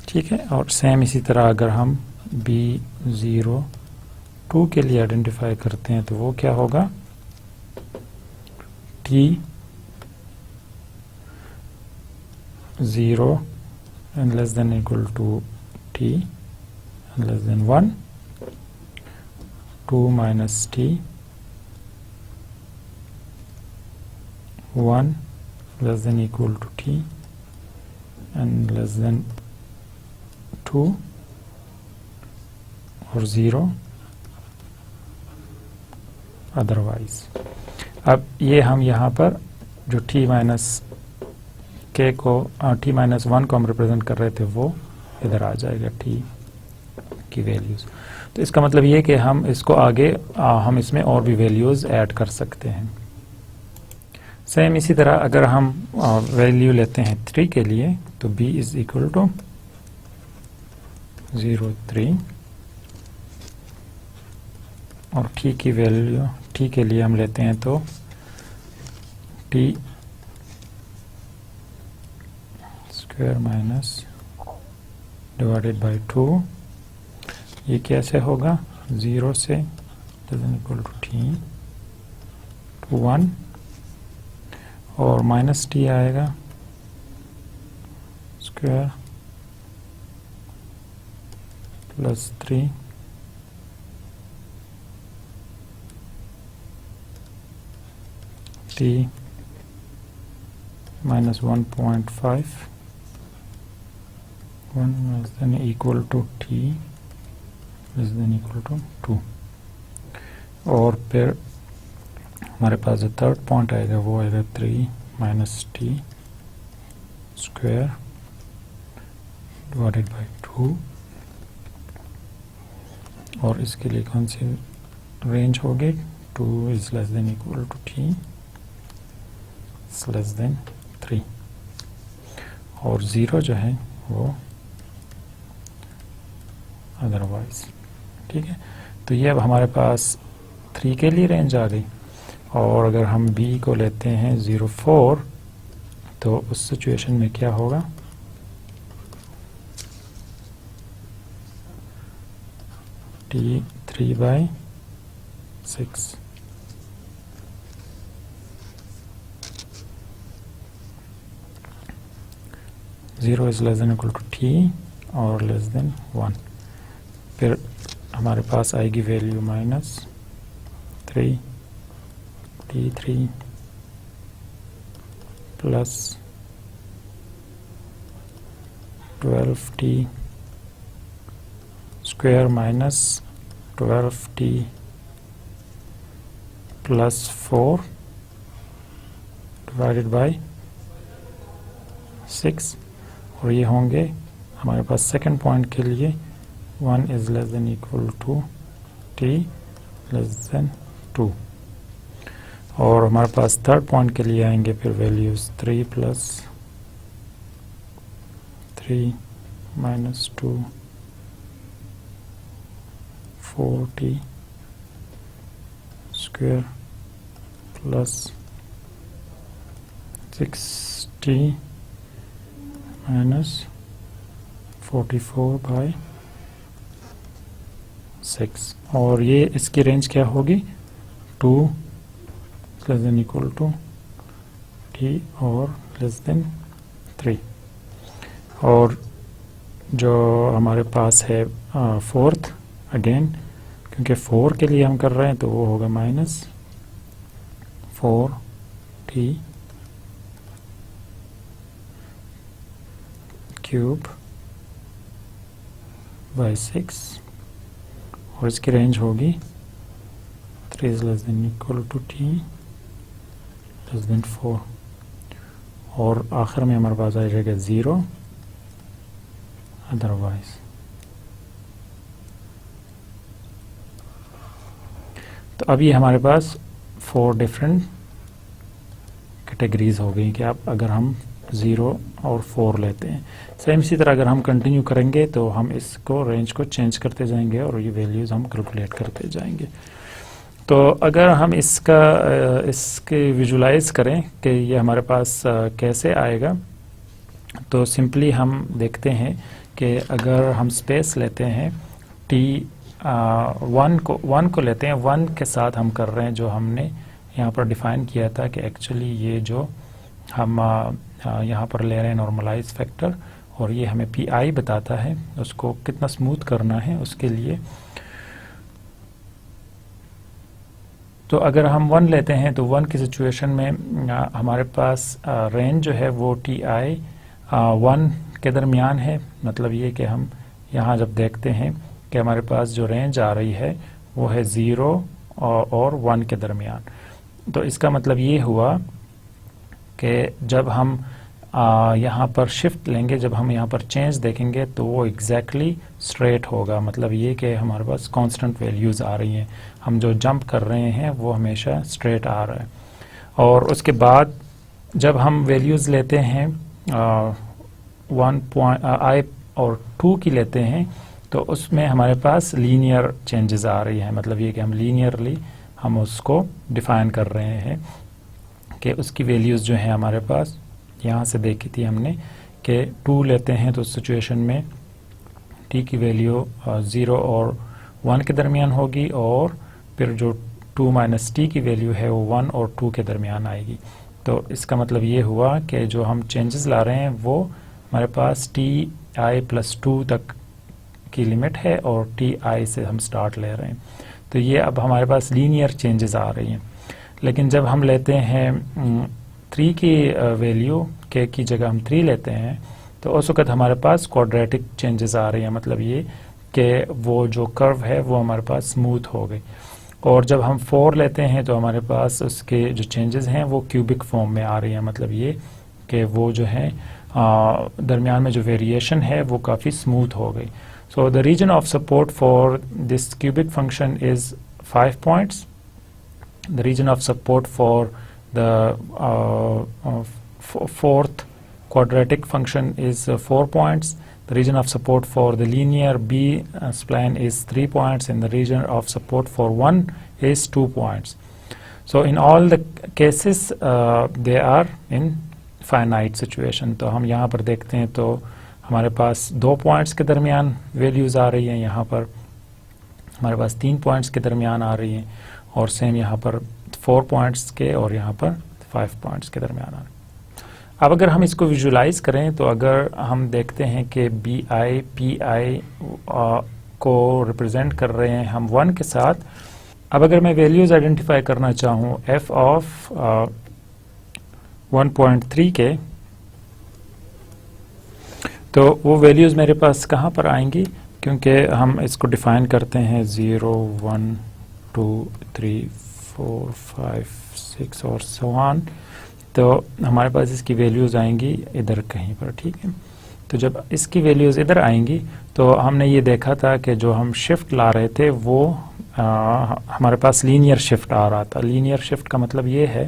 ठीक है, और सेम इसी तरह अगर हम b0 2 के लिए आइडेंटिफाई करते हैं तो वो क्या होगा, t 0 and less than equal to t and less than 1 2 minus t 1 less than equal to t and less than 2 और 0 अदरवाइज। अब ये हम यहाँ पर जो t माइनस k को t माइनस 1 को हम रिप्रेजेंट कर रहे थे वो इधर आ जाएगा t की वैल्यूज। तो इसका मतलब ये कि हम इसको आगे हम इसमें और भी वैल्यूज ऐड कर सकते हैं। सेम इसी तरह अगर हम वैल्यू लेते हैं 3 के लिए तो b इज इक्वल टू 0 3 और t की वैल्यू t के लिए हम लेते हैं तो t square minus divided by 2। ये कैसे होगा, 0 से इक्वल टू t टू 1 और माइनस t आएगा square plus 3 t minus 1.5 1 less than equal to t less than equal to 2 और फिर हमारे पास जो थर्ड पॉइंट आएगा वो आएगा 3 minus T square divided by 2 और इसके लिए कौन सी रेंज होगी, 2 is less than equal to t less than 3 और 0 जो है वो अदरवाइज। ठीक है, तो ये अब हमारे पास 3 के लिए रेंज आ गई। और अगर हम b को लेते हैं 0 4 तो उस सिचुएशन में क्या होगा, t 3/6 0 is less than equal to t और लेस देन 1। फिर हमारे पास आएगी value minus 3 t3 plus 12t square minus 12t plus 4 divided by 6 और ये होंगे हमारे पास सेकंड पॉइंट के लिए 1 is less than equal to t less than 2 और हमारे पास थर्ड पॉइंट के लिए आएंगे फिर values 3 plus 3 minus 2 4t square plus 6t minus 44/6 और ये इसकी रेंज क्या होगी, 2 less than equal to t और लेस देन 3 और जो हमारे पास है फोर्थ अगेन क्योंकि 4 के लिए हम कर रहे हैं तो वो होगा -4t क्यूब बाई 6 और इसकी रेंज होगी 3 ≤ t <4 और आखिर में हमारे पास आ जाएगा 0 अदरवाइज। तो अब ये हमारे पास 4 डिफरेंट कैटेगरीज हो गई कि आप अगर हम 0 और 4 लेते हैं। सेम इसी तरह अगर हम कंटिन्यू करेंगे तो हम इसको रेंज को चेंज करते जाएंगे और ये वैल्यूज़ हम कैलकुलेट करते जाएंगे। तो अगर हम इसके विजुलाइज करें कि ये हमारे पास कैसे आएगा, तो सिंपली हम देखते हैं कि अगर हम स्पेस लेते हैं वन को लेते हैं, 1 के साथ हम कर रहे हैं जो हमने यहाँ पर डिफाइन किया था कि एक्चुअली ये जो हम यहाँ पर ले रहे हैं नॉर्मलाइज फैक्टर और ये हमें पी बताता है उसको कितना स्मूथ करना है उसके लिए। तो अगर हम 1 लेते हैं तो 1 की सिचुएशन में हमारे पास रेंज जो है वो टी 1 के दरमियान है। मतलब ये कि हम यहाँ जब देखते हैं कि हमारे पास जो रेंज आ रही है वो है 0 और 1 के दरमियान। तो इसका मतलब ये हुआ कि जब हम यहाँ पर शिफ्ट लेंगे, जब हम यहाँ पर चेंज देखेंगे तो वो एग्जैक्टली स्ट्रेट होगा। मतलब ये कि हमारे पास कांस्टेंट वैल्यूज़ आ रही हैं, हम जो जंप कर रहे हैं वो हमेशा स्ट्रेट आ रहा है। और उसके बाद जब हम वैल्यूज़ लेते हैं 1 और 2 की लेते हैं तो उसमें हमारे पास लीनियर चेंजेस आ रही हैं। मतलब ये कि हम लीनियरली हम उसको डिफाइन कर रहे हैं कि उसकी वैल्यूज़ जो हैं हमारे पास यहाँ से देखी थी हमने कि 2 लेते हैं तो उस सिचुएशन में t की वैल्यू 0 और 1 के दरमियान होगी और फिर जो 2 माइनस t की वैल्यू है वो 1 और 2 के दरमियान आएगी। तो इसका मतलब ये हुआ कि जो हम चेंजेस ला रहे हैं वो हमारे पास ti+2 तक की लिमिट है और ti से हम स्टार्ट ले रहे हैं। तो ये अब हमारे पास लीनियर चेंजेस आ रही हैं। लेकिन जब हम लेते हैं 3 की वैल्यू के की जगह हम 3 लेते हैं तो उस वक़्त हमारे पास क्वाड्रेटिक चेंजेस आ रही हैं। मतलब ये कि वो जो कर्व है वो हमारे पास स्मूथ हो गई। और जब हम 4 लेते हैं तो हमारे पास उसके जो चेंजेस हैं वो क्यूबिक फॉर्म में आ रही हैं। मतलब ये कि वो जो है दरमियान में जो वेरिएशन है वो काफ़ी स्मूथ हो गई। So the region of support for this cubic function is 5 points. The region of support for the fourth quadratic function is 4 points. The region of support for the linear B spline is 3 points, and the region of support for 1 is 2 points. So in all the cases they are in finite situation. तो हम यहाँ पर देखते हैं तो हमारे पास 2 points के दरमियान वैल्यूज़ आ रही हैं, यहाँ पर हमारे पास 3 पॉइंट्स के दरमियान आ रही हैं और सेम यहाँ पर 4 पॉइंट्स के और यहाँ पर 5 पॉइंट्स के दरमियान आ रही हैं। अब अगर हम इसको विजुलाइज करें तो अगर हम देखते हैं कि बी आई पी आई को रिप्रेजेंट कर रहे हैं हम 1 के साथ। अब अगर मैं वैल्यूज़ आइडेंटिफाई करना चाहूँ एफ ऑफ 1.3 के, तो वो वैल्यूज़ मेरे पास कहाँ पर आएंगी, क्योंकि हम इसको डिफ़ाइन करते हैं 0 1 2 3 4 5 6 और so on। तो हमारे पास इसकी वैल्यूज़ आएंगी इधर कहीं पर, ठीक है। तो जब इसकी वैल्यूज़ इधर आएंगी तो हमने ये देखा था कि जो हम शिफ्ट ला रहे थे वो हमारे पास लीनियर शिफ्ट आ रहा था। लीनियर शिफ्ट का मतलब ये है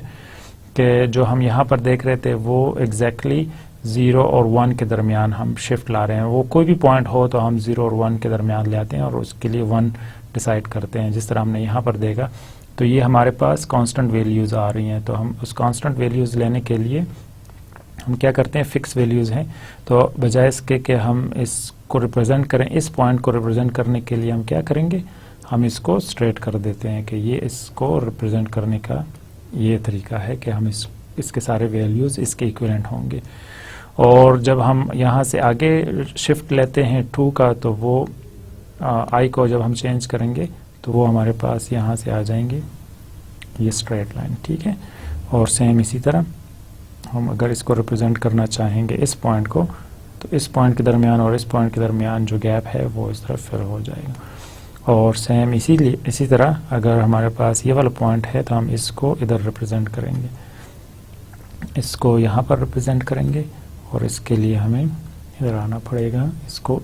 कि जो हम यहाँ पर देख रहे थे वो एग्जैक्टली 0 और 1 के दरमियान हम शिफ्ट ला रहे हैं। वो कोई भी पॉइंट हो तो हम 0 और 1 के दरमियान ले आते हैं और उसके लिए 1 डिसाइड करते हैं, जिस तरह हमने यहाँ पर देखा। तो ये हमारे पास कांस्टेंट वैल्यूज़ आ रही हैं। तो हम उस कांस्टेंट वैल्यूज़ लेने के लिए हम क्या करते हैं, फिक्स वैल्यूज़ हैं, तो बजाय इसके कि हम इसको रिप्रेजेंट करें, इस पॉइंट को रिप्रेजेंट करने के लिए हम क्या करेंगे, हम इसको स्ट्रेट कर देते हैं कि ये इसको रिप्रेजेंट करने का ये तरीका है कि हम इसके सारे वैल्यूज़ इसके इक्विवेलेंट होंगे। और जब हम यहाँ से आगे शिफ्ट लेते हैं 2 का, तो वो आई को जब हम चेंज करेंगे तो वो हमारे पास यहाँ से आ जाएंगे, ये स्ट्रेट लाइन, ठीक है। और सेम इसी तरह हम अगर इसको रिप्रेजेंट करना चाहेंगे इस पॉइंट को, तो इस पॉइंट के दरमियान और इस पॉइंट के दरमियान जो गैप है वो इस तरफ फिल हो जाएगा। और सेम इसी तरह अगर हमारे पास ये वाला पॉइंट है तो हम इसको इधर रिप्रेजेंट करेंगे, इसको यहाँ पर रिप्रेजेंट करेंगे, और इसके लिए हमें इधर आना पड़ेगा इसको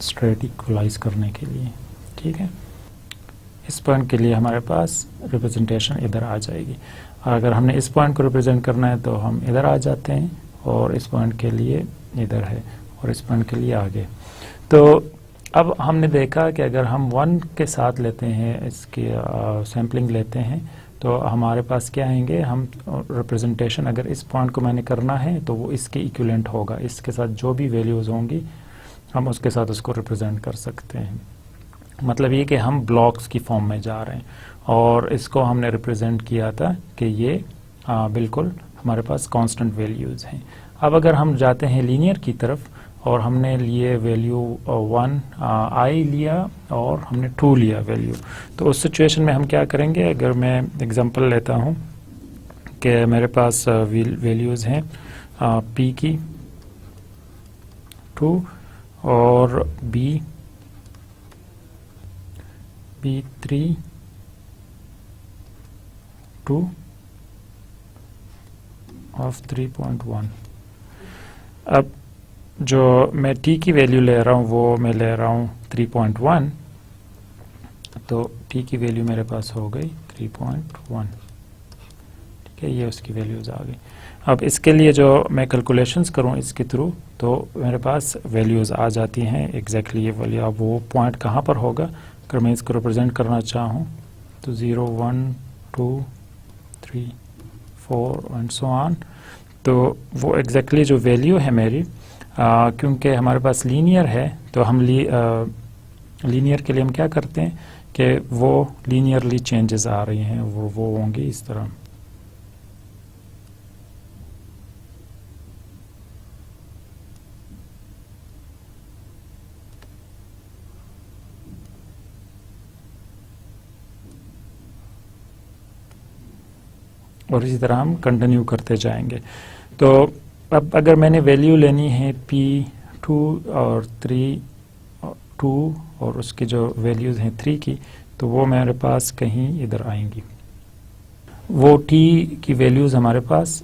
स्ट्रेट इक्वलाइज करने के लिए, ठीक है। इस पॉइंट के लिए हमारे पास रिप्रेजेंटेशन इधर आ जाएगी। और अगर हमने इस पॉइंट को रिप्रेजेंट करना है तो हम इधर आ जाते हैं, और इस पॉइंट के लिए इधर है, और इस पॉइंट के लिए आगे। तो अब हमने देखा कि अगर हम 1 के साथ लेते हैं, इसकी सैम्पलिंग लेते हैं, तो हमारे पास क्या आएंगे, हम रिप्रेजेंटेशन अगर इस पॉइंट को मैंने करना है तो वो इसके इक्विवेलेंट होगा, इसके साथ जो भी वैल्यूज़ होंगी हम उसके साथ उसको रिप्रेजेंट कर सकते हैं। मतलब ये कि हम ब्लॉक्स की फॉर्म में जा रहे हैं, और इसको हमने रिप्रेजेंट किया था कि ये बिल्कुल हमारे पास कांस्टेंट वैल्यूज़ हैं। अब अगर हम जाते हैं लीनियर की तरफ, और हमने लिए वैल्यू 1 आई लिया और हमने 2 लिया वैल्यू, तो उस सिचुएशन में हम क्या करेंगे, अगर मैं एग्जांपल लेता हूँ कि मेरे पास वैल्यूज़ हैं p की 2 और b3 2 ऑफ 3.1। अब जो मैं t की वैल्यू ले रहा हूँ वो मैं ले रहा हूँ 3.1, तो t की वैल्यू मेरे पास हो गई 3.1, ठीक है, ये उसकी वैल्यूज़ आ गई। अब इसके लिए जो मैं कैलकुलेशंस करूँ इसके थ्रू, तो मेरे पास वैल्यूज़ आ जाती हैं एग्जैक्टली ये वैल्यू। अब वो पॉइंट कहाँ पर होगा, अगर मैं इसको रिप्रेजेंट करना चाहूँ तो 0 1 2 3 4 एंड सो ऑन, तो वो एग्जैक्टली जो वैल्यू है मेरी, क्योंकि हमारे पास लीनियर है, तो हम लीनियर के लिए हम क्या करते हैं कि वो लीनियरली चेंजेस आ रही हैं, वो होंगी इस तरह। और इसी तरह हम कंटिन्यू करते जाएंगे। तो अब अगर मैंने वैल्यू लेनी है p2 और 2 और उसकी जो वैल्यूज़ हैं 3 की, तो वो मेरे पास कहीं इधर आएंगी। वो t की वैल्यूज़ हमारे पास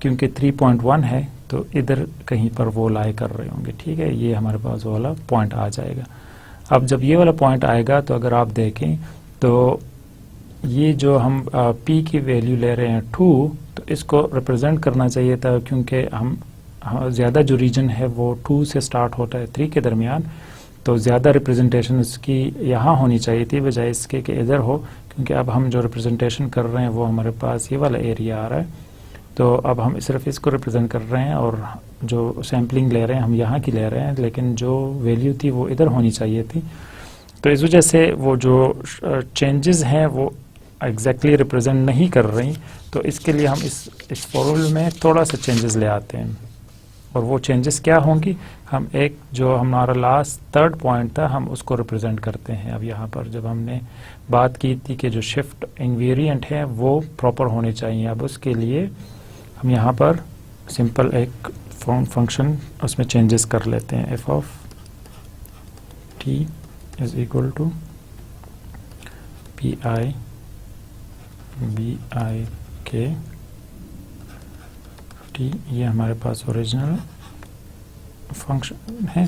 क्योंकि 3.1 है तो इधर कहीं पर वो लाई कर रहे होंगे, ठीक है, ये हमारे पास वो वाला पॉइंट आ जाएगा। अब जब ये वाला पॉइंट आएगा तो अगर आप देखें तो ये जो हम p की वैल्यू ले रहे हैं 2, तो इसको रिप्रेजेंट करना चाहिए था, क्योंकि हम ज़्यादा जो रीजन है वो 2 से स्टार्ट होता है 3 के दरमियान, तो ज़्यादा रिप्रेजेंटेशन उसकी यहाँ होनी चाहिए थी बजाय इसके कि इधर हो, क्योंकि अब हम जो रिप्रेजेंटेशन कर रहे हैं वो हमारे पास ये वाला एरिया आ रहा है। तो अब हम सिर्फ इसको रिप्रेजेंट कर रहे हैं और जो सैम्पलिंग ले रहे हैं हम यहाँ की ले रहे हैं, लेकिन जो वैल्यू थी वो इधर होनी चाहिए थी। तो इस वजह से वो जो चेंजेस हैं वो एग्जैक्टली रिप्रेजेंट नहीं कर रही, तो इसके लिए हम इस फॉर्मूले में थोड़ा सा चेंजेस ले आते हैं। और वो चेंजेस क्या होंगी, हम एक जो हमारा लास्ट 3rd पॉइंट था हम उसको रिप्रेजेंट करते हैं। अब यहाँ पर जब हमने बात की थी कि जो शिफ्ट इनवेरिएंट है वो प्रॉपर होने चाहिए, अब उसके लिए हम यहाँ पर सिंपल एक फंक्शन उसमें चेंजेस कर लेते हैं। f of t is equal to P I B I K T, ये हमारे पास ओरिजिनल फंक्शन है।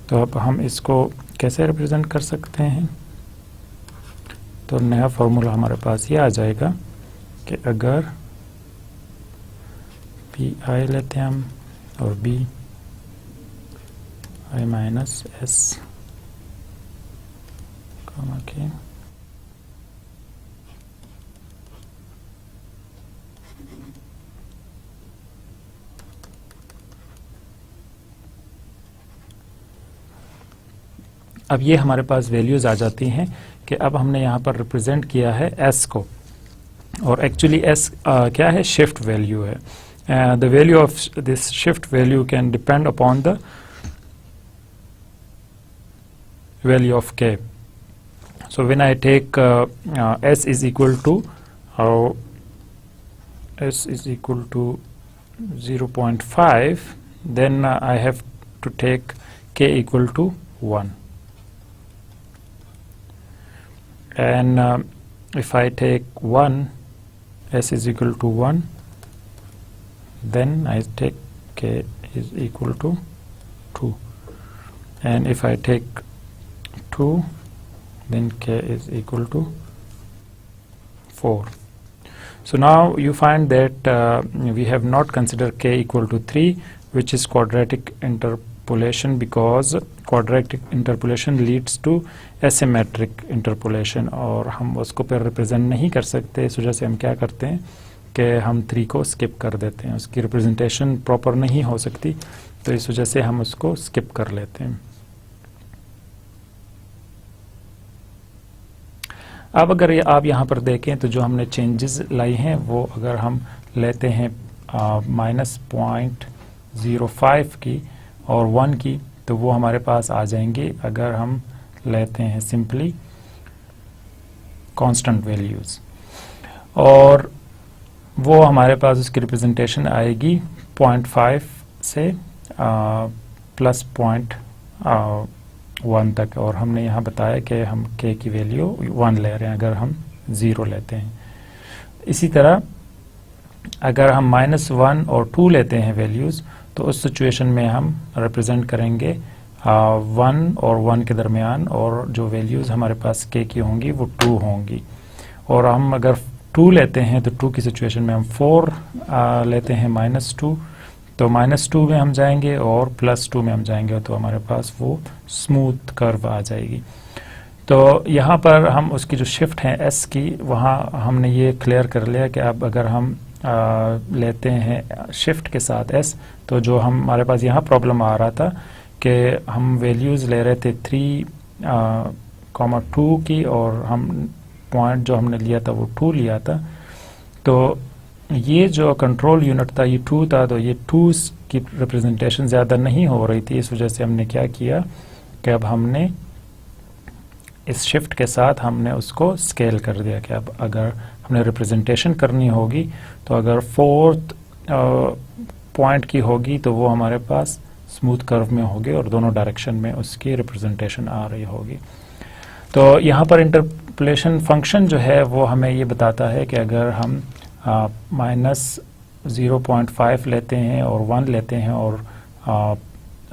तो अब हम इसको कैसे रिप्रेजेंट कर सकते हैं, तो नया फॉर्मूला हमारे पास ये आ जाएगा कि अगर पी आई लेते हैं हम और बी आई माइनस एस के अब ये हमारे पास वैल्यूज़ आ जाती हैं कि अब हमने यहाँ पर रिप्रेजेंट किया है s को, और एक्चुअली s क्या है, शिफ्ट वैल्यू है। The value of this shift value can depend upon the value of k. So when I take s is equal to 0.5, then I have to take k equal to 1. And if I take 1, s is equal to 1, then I take k is equal to 2. And if I take 2, then k is equal to 4. So now you find that we have not considered k equal to 3, which is quadratic interpolation, because quadratic interpolation leads to asymmetric interpolation, और हम उसको पर represent नहीं कर सकते. इस वजह से हम क्या करते हैं कि हम 3 को स्किप कर देते हैं. उसकी रिप्रेजेंटेशन प्रॉपर नहीं हो सकती, तो इस वजह से हम उसको स्किप कर लेते हैं. अब अगर आप यहाँ पर देखें तो जो हमने चेंजेस लाई हैं वो अगर हम लेते हैं -0.05 की और 1 की, तो वो हमारे पास आ जाएंगे. अगर हम लेते हैं सिंपली कांस्टेंट वैल्यूज़, और वो हमारे पास उसकी रिप्रेजेंटेशन आएगी 0.5 से प्लस 0.1 तक. और हमने यहाँ बताया कि हम k की वैल्यू 1 ले रहे हैं अगर हम 0 लेते हैं. इसी तरह अगर हम -1 और 2 लेते हैं वैल्यूज़, तो उस सिचुएशन में हम रिप्रेजेंट करेंगे 1 और 1 के दरमियान, और जो वैल्यूज़ हमारे पास k की होंगी वो 2 होंगी. और हम अगर 2 लेते हैं तो 2 की सिचुएशन में हम 4 लेते हैं -2, तो -2 में हम जाएंगे और +2 में हम जाएंगे, तो हमारे पास वो स्मूथ कर्व आ जाएगी. तो यहाँ पर हम उसकी जो शिफ्ट है s की, वहाँ हमने ये क्लियर कर लिया कि अब अगर हम लेते हैं शिफ्ट के साथ s, तो जो हमारे पास यहाँ प्रॉब्लम आ रहा था कि हम वैल्यूज़ ले रहे थे 3,2 की, और हम पॉइंट जो हमने लिया था वो 2 लिया था. तो ये जो कंट्रोल यूनिट था ये 2 था, तो ये 2 की रिप्रेजेंटेशन ज़्यादा नहीं हो रही थी. इस वजह से हमने क्या किया कि अब हमने इस शिफ्ट के साथ हमने उसको स्केल कर दिया कि अब अगर हमने रिप्रेजेंटेशन करनी होगी तो अगर 4th पॉइंट की होगी तो वो हमारे पास स्मूथ कर्व में होगी और दोनों डायरेक्शन में उसकी रिप्रेजेंटेशन आ रही होगी. तो यहाँ पर इंटरपोलेशन फंक्शन जो है वो हमें ये बताता है कि अगर हम -0.5 लेते हैं और 1 लेते हैं, और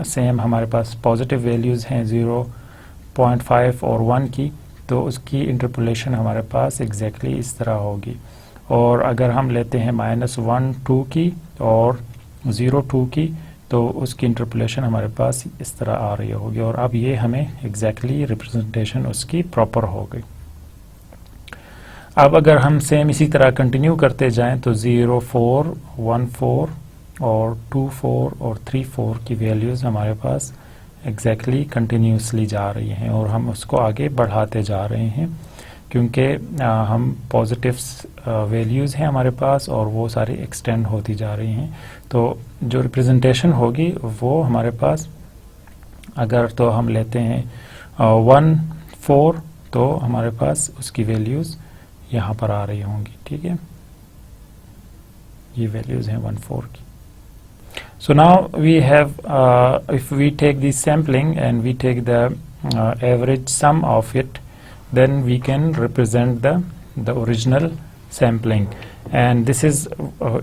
सेम हमारे पास पॉजिटिव वैल्यूज़ हैं 0.5 और 1 की, तो उसकी इंटरपोलेशन हमारे पास एग्जैक्टली इस तरह होगी. और अगर हम लेते हैं -1, 2 की और 0, 2 की, तो उसकी इंटरपोलेशन हमारे पास इस तरह आ रही होगी. और अब ये हमें एग्जैक्टली रिप्रेजेंटेशन उसकी प्रॉपर हो गई. अब अगर हम सेम इसी तरह कंटिन्यू करते जाएं तो 0, 4, 1, 4 और 2, 4 और 3, 4 की वैल्यूज़ हमारे पास एग्जैक्टली कंटिन्यूसली जा रही हैं, और हम उसको आगे बढ़ाते जा रहे हैं क्योंकि हम पॉजिटिव्स वैल्यूज़ हैं हमारे पास और वो सारी एक्सटेंड होती जा रही हैं. तो जो रिप्रेजेंटेशन होगी वो हमारे पास, अगर तो हम लेते हैं 1, 4, तो हमारे पास उसकी वैल्यूज़ यहाँ पर आ रही होंगी. ठीक है, ये वैल्यूज़ हैं 1, 4 की. So now we have, if we take the sampling and we take the average sum of it, then we can represent the original sampling. And this is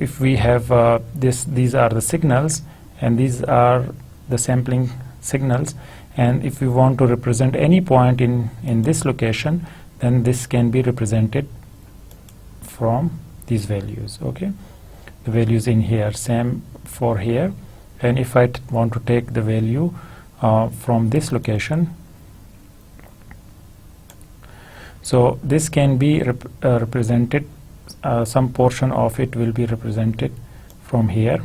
if we have these are the signals and these are the sampling signals, and if we want to represent any point in this location, then this can be represented from these values. Okay, the values in here, same for here. And if I want to take the value from this location, so this can be represented, some portion of it will be represented from here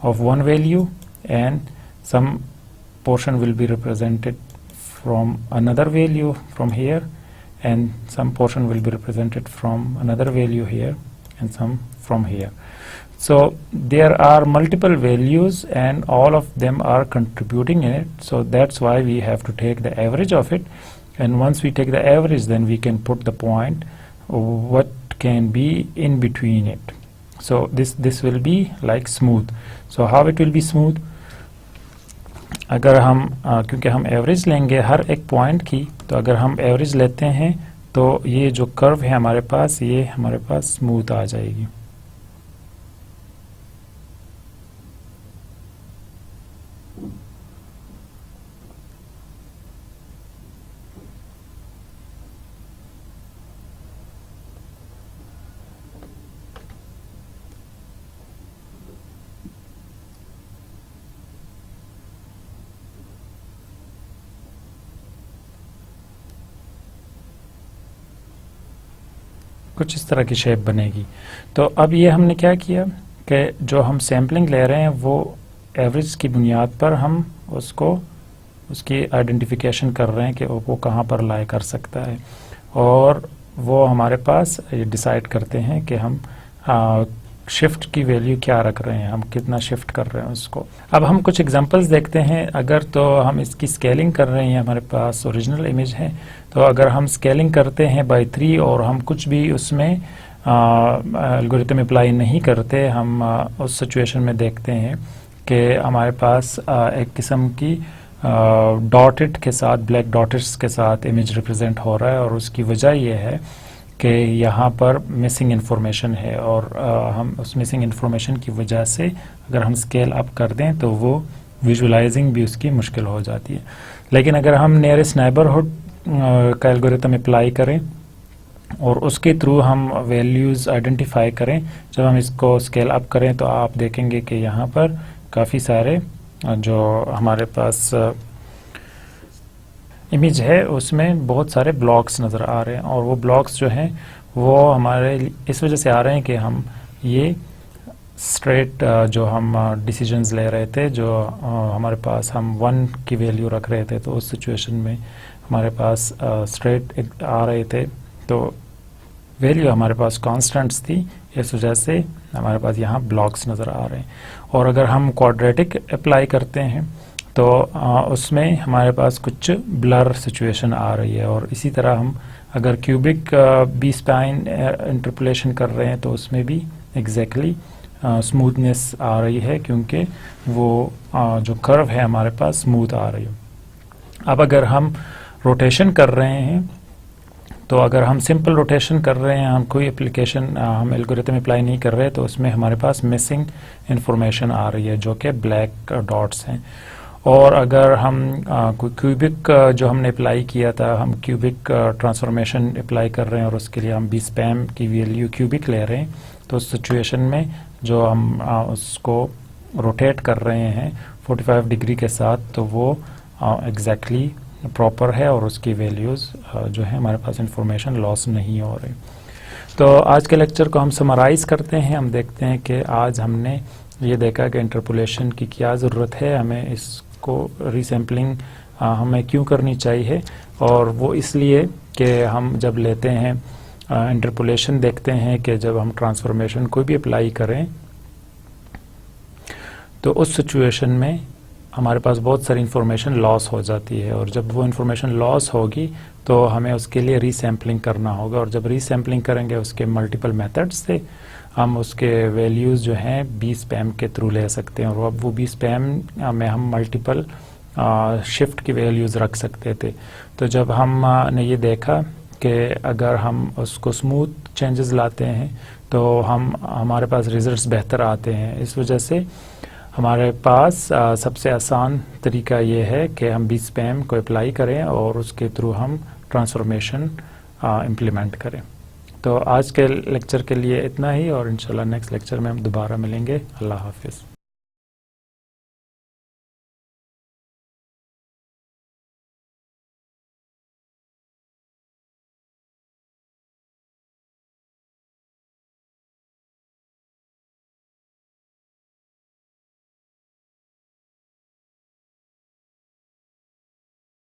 of one value, and some portion will be represented from another value from here, and some portion will be represented from another value here, and some from here. So there are multiple values and all of them are contributing in it, so that's why we have to take the average of it, and once we take the average then we can put the point what can be in between it. So this will be like smooth. So how it will be smooth? अगर हम क्योंकि हम average लेंगे हर एक point की, तो अगर हम एवरेज लेते हैं तो ये जो कर्व है हमारे पास, ये हमारे पास स्मूथ आ जाएगी. कुछ इस तरह की शेप बनेगी. तो अब ये हमने क्या किया कि जो हम सैम्पलिंग ले रहे हैं वो एवरेज की बुनियाद पर हम उसकी आइडेंटिफिकेशन कर रहे हैं कि वो कहाँ पर लाई कर सकता है, और वो हमारे पास ये डिसाइड करते हैं कि हम शिफ्ट की वैल्यू क्या रख रहे हैं, हम कितना शिफ्ट कर रहे हैं उसको. अब हम कुछ एग्जांपल्स देखते हैं. अगर तो हम इसकी स्केलिंग कर रहे हैं, हमारे पास ओरिजिनल इमेज है, तो अगर हम स्केलिंग करते हैं बाय 3 और हम कुछ भी उसमें एल्गोरिथम अप्लाई नहीं करते, हम उस सिचुएशन में देखते हैं कि हमारे पास एक किस्म की डॉटेड के साथ, ब्लैक डॉटेड्स के साथ इमेज रिप्रेजेंट हो रहा है, और उसकी वजह यह है कि यहाँ पर मिसिंग इन्फॉर्मेशन है, और हम उस मिसिंग इन्फॉर्मेशन की वजह से अगर हम स्केल अप कर दें तो वो विजुलाइजिंग भी उसकी मुश्किल हो जाती है. लेकिन अगर हम नियरेस्ट नेबरहुड का एल्गोरिथम अप्लाई करें और उसके थ्रू हम वैल्यूज़ आइडेंटिफाई करें, जब हम इसको स्केल अप करें तो आप देखेंगे कि यहाँ पर काफ़ी सारे जो हमारे पास इमेज है उसमें बहुत सारे ब्लॉक्स नज़र आ रहे हैं, और वो ब्लॉक्स जो हैं वो हमारे इस वजह से आ रहे हैं कि हम ये स्ट्रेट जो हम डिसीजंस ले रहे थे, जो हमारे पास हम 1 की वैल्यू रख रहे थे, तो उस सिचुएशन में हमारे पास स्ट्रेट आ रहे थे, तो वैल्यू हमारे पास कांस्टेंट्स थी, इस वजह से हमारे पास यहाँ ब्लॉक्स नज़र आ रहे हैं. और अगर हम क्वाड्रेटिक अप्लाई करते हैं तो उसमें हमारे पास कुछ ब्लर सिचुएशन आ रही है, और इसी तरह हम अगर क्यूबिक बी स्पाइन इंटरपोलेशन कर रहे हैं तो उसमें भी एग्जैक्टली स्मूथनेस आ रही है, क्योंकि वो जो कर्व है हमारे पास स्मूथ आ रही है. अब अगर हम रोटेशन कर रहे हैं, तो अगर हम सिंपल रोटेशन कर रहे हैं, हम कोई एप्लीकेशन हम एल्गोरिथम अप्लाई नहीं कर रहे, तो उसमें हमारे पास मिसिंग इन्फॉर्मेशन आ रही है जो कि ब्लैक डॉट्स हैं. और अगर हम कोई क्यूबिक जो हमने अप्लाई किया था, हम क्यूबिक ट्रांसफॉर्मेशन अप्लाई कर रहे हैं और उसके लिए हम बी स्पैम की वैल्यू क्यूबिक ले रहे हैं, तो उस सिचुएशन में जो हम उसको रोटेट कर रहे हैं 45 डिग्री के साथ, तो वो एग्जैक्टली प्रॉपर है और उसकी वैल्यूज़ जो है हमारे पास इंफॉर्मेशन लॉस नहीं हो रही. तो आज के लेक्चर को हम समराइज़ करते हैं. हम देखते हैं कि आज हमने ये देखा कि इंटरपोलेशन की क्या ज़रूरत है, हमें इसको रीसैम्पलिंग हमें क्यों करनी चाहिए, और वो इसलिए कि हम जब लेते हैं इंटरपोलेशन देखते हैं कि जब हम ट्रांसफॉर्मेशन कोई भी अप्लाई करें तो उस सिचुएशन में हमारे पास बहुत सारी इन्फॉर्मेशन लॉस हो जाती है, और जब वो इन्फॉर्मेशन लॉस होगी तो हमें उसके लिए रीसैम्पलिंग करना होगा, और जब रीसैम्पलिंग करेंगे उसके मल्टीपल मेथड्स से हम उसके वैल्यूज़ जो हैं बी स्पैम के थ्रू ले सकते हैं, और अब वो बी स्पैम में हम मल्टीपल शिफ्ट की वैल्यूज़ रख सकते थे. तो जब हम ने ये देखा कि अगर हम उसको स्मूथ चेंजेस लाते हैं तो हमारे पास रिजल्ट्स बेहतर आते हैं. इस वजह से हमारे पास सबसे आसान तरीका ये है कि हम बी स्पैम को अप्लाई करें और उसके थ्रू हम ट्रांसफॉर्मेशन इम्प्लीमेंट करें. तो आज के लेक्चर के लिए इतना ही, और इंशाल्लाह नेक्स्ट लेक्चर में हम दोबारा मिलेंगे. अल्लाह हाफिज़.